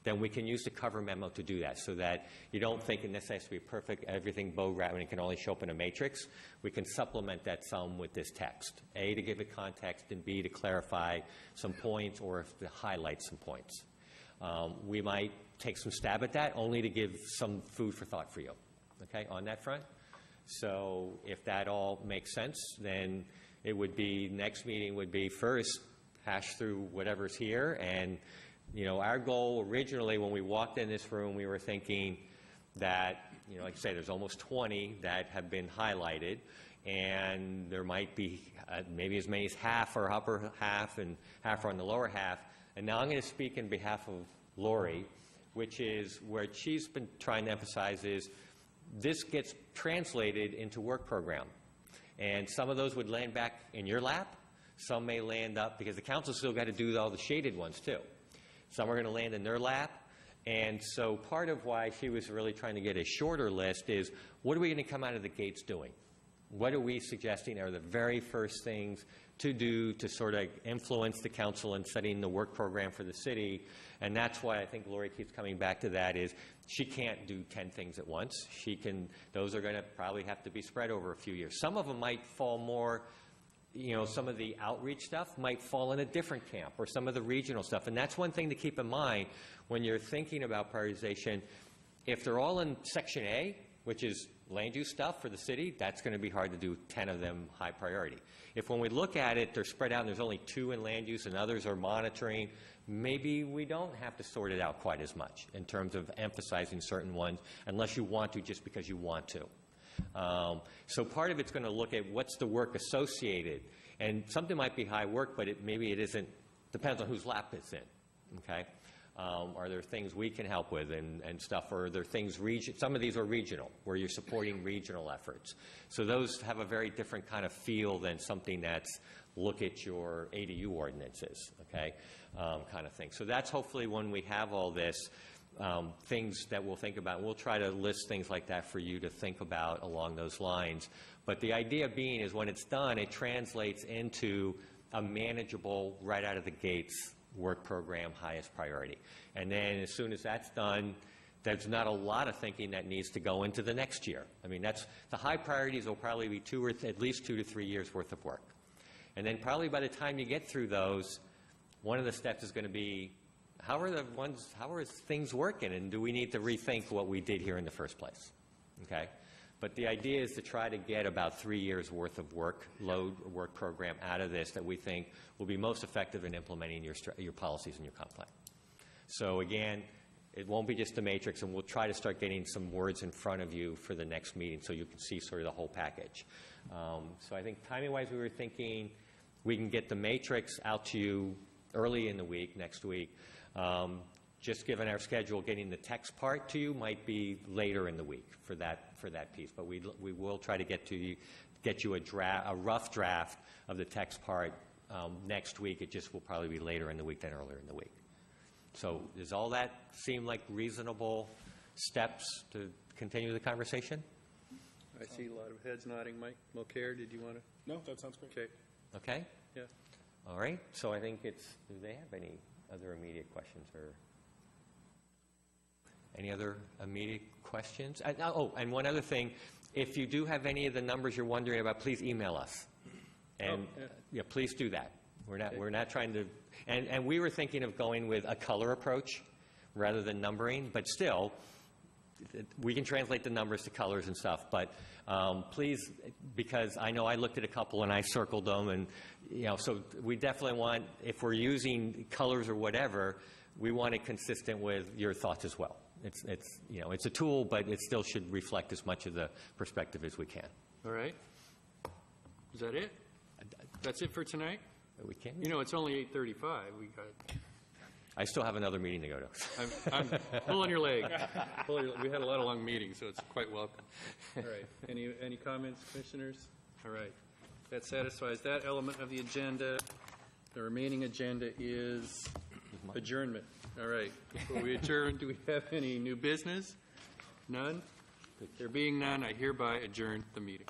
then we can use the cover memo to do that, so that you don't think it necessarily has to be perfect, everything bow wrapped, and it can only show up in a matrix. We can supplement that some with this text. A, to give it context, and B, to clarify some points, or to highlight some points. We might take some stab at that, only to give some food for thought for you, okay, on that front. So if that all makes sense, then it would be, next meeting would be first hash through whatever's here. And, our goal originally when we walked in this room, we were thinking that, like I say, there's almost 20 that have been highlighted, and there might be maybe as many as half or upper half and half are on the lower half. And now I'm going to speak in behalf of Lori, which is where she's been trying to emphasize is this gets translated into work program. And some of those would land back in your lap. Some may land up, because the council's still got to do all the shaded ones too. Some are going to land in their lap. And so part of why she was really trying to get a shorter list is, what are we going to come out of the gates doing? What are we suggesting are the very first things to do to sort of influence the council in setting the work program for the city? And that's why I think Lori keeps coming back to that, is she can't do 10 things at once. Those are going to probably have to be spread over a few years. Some of them might fall more, some of the outreach stuff might fall in a different camp, or some of the regional stuff. And that's one thing to keep in mind when you're thinking about prioritization. If they're all in Section A, which is land use stuff for the city, that's going to be hard to do 10 of them high priority. If when we look at it, they're spread out and there's only 2 in land use and others are monitoring, maybe we don't have to sort it out quite as much in terms of emphasizing certain ones, unless you want to just because you want to. So part of it's going to look at what's the work associated. And something might be high work, but maybe it isn't, depends on whose lap it's in. Okay? Are there things we can help with and stuff, or are there things, some of these are regional, where you're supporting regional efforts. So those have a very different kind of feel than something that's look at your ADU ordinances, okay, kind of thing. So that's hopefully when we have all this, things that we'll think about. We'll try to list things like that for you to think about along those lines. But the idea being is when it's done, it translates into a manageable, right out of the gates, work program, highest priority. And then as soon as that's done, there's not a lot of thinking that needs to go into the next year. I mean, the high priorities will probably be at least 2 to 3 years worth of work. And then probably by the time you get through those, one of the steps is going to be, how are things working, and do we need to rethink what we did here in the first place? Okay? But the idea is to try to get about 3 years worth of work program out of this that we think will be most effective in implementing your policies and your comp plan. So again, it won't be just the matrix, and we'll try to start getting some words in front of you for the next meeting so you can see sort of the whole package. So I think timing-wise we were thinking we can get the matrix out to you early in the week, next week. Just given our schedule, getting the text part to you might be later in the week for that piece. But we will try to get you a rough draft of the text part next week. It just will probably be later in the week than earlier in the week. So does all that seem like reasonable steps to continue the conversation? I see a lot of heads nodding. Mike Mulcair, did you want to? No, that sounds great. Okay. Okay? Yeah. All right. So I think do they have any other immediate questions or any other immediate questions? And one other thing, if you do have any of the numbers you're wondering about, please email us. And yeah, please do that. We're not trying to, and we were thinking of going with a color approach rather than numbering, but still, we can translate the numbers to colors and stuff, but please, because I know I looked at a couple and I circled them, and so we definitely want, if we're using colors or whatever, we want it consistent with your thoughts as well. It's a tool, but it still should reflect as much of the perspective as we can. All right. Is that it? That's it for tonight? We can. It's only 8:35. I still have another meeting to go to. I'm pulling your leg. We had a lot of long meetings, so it's quite welcome. All right. Any comments, commissioners? All right. That satisfies that element of the agenda. The remaining agenda is adjournment. All right. Before we adjourn, do we have any new business? None? There being none, I hereby adjourn the meeting.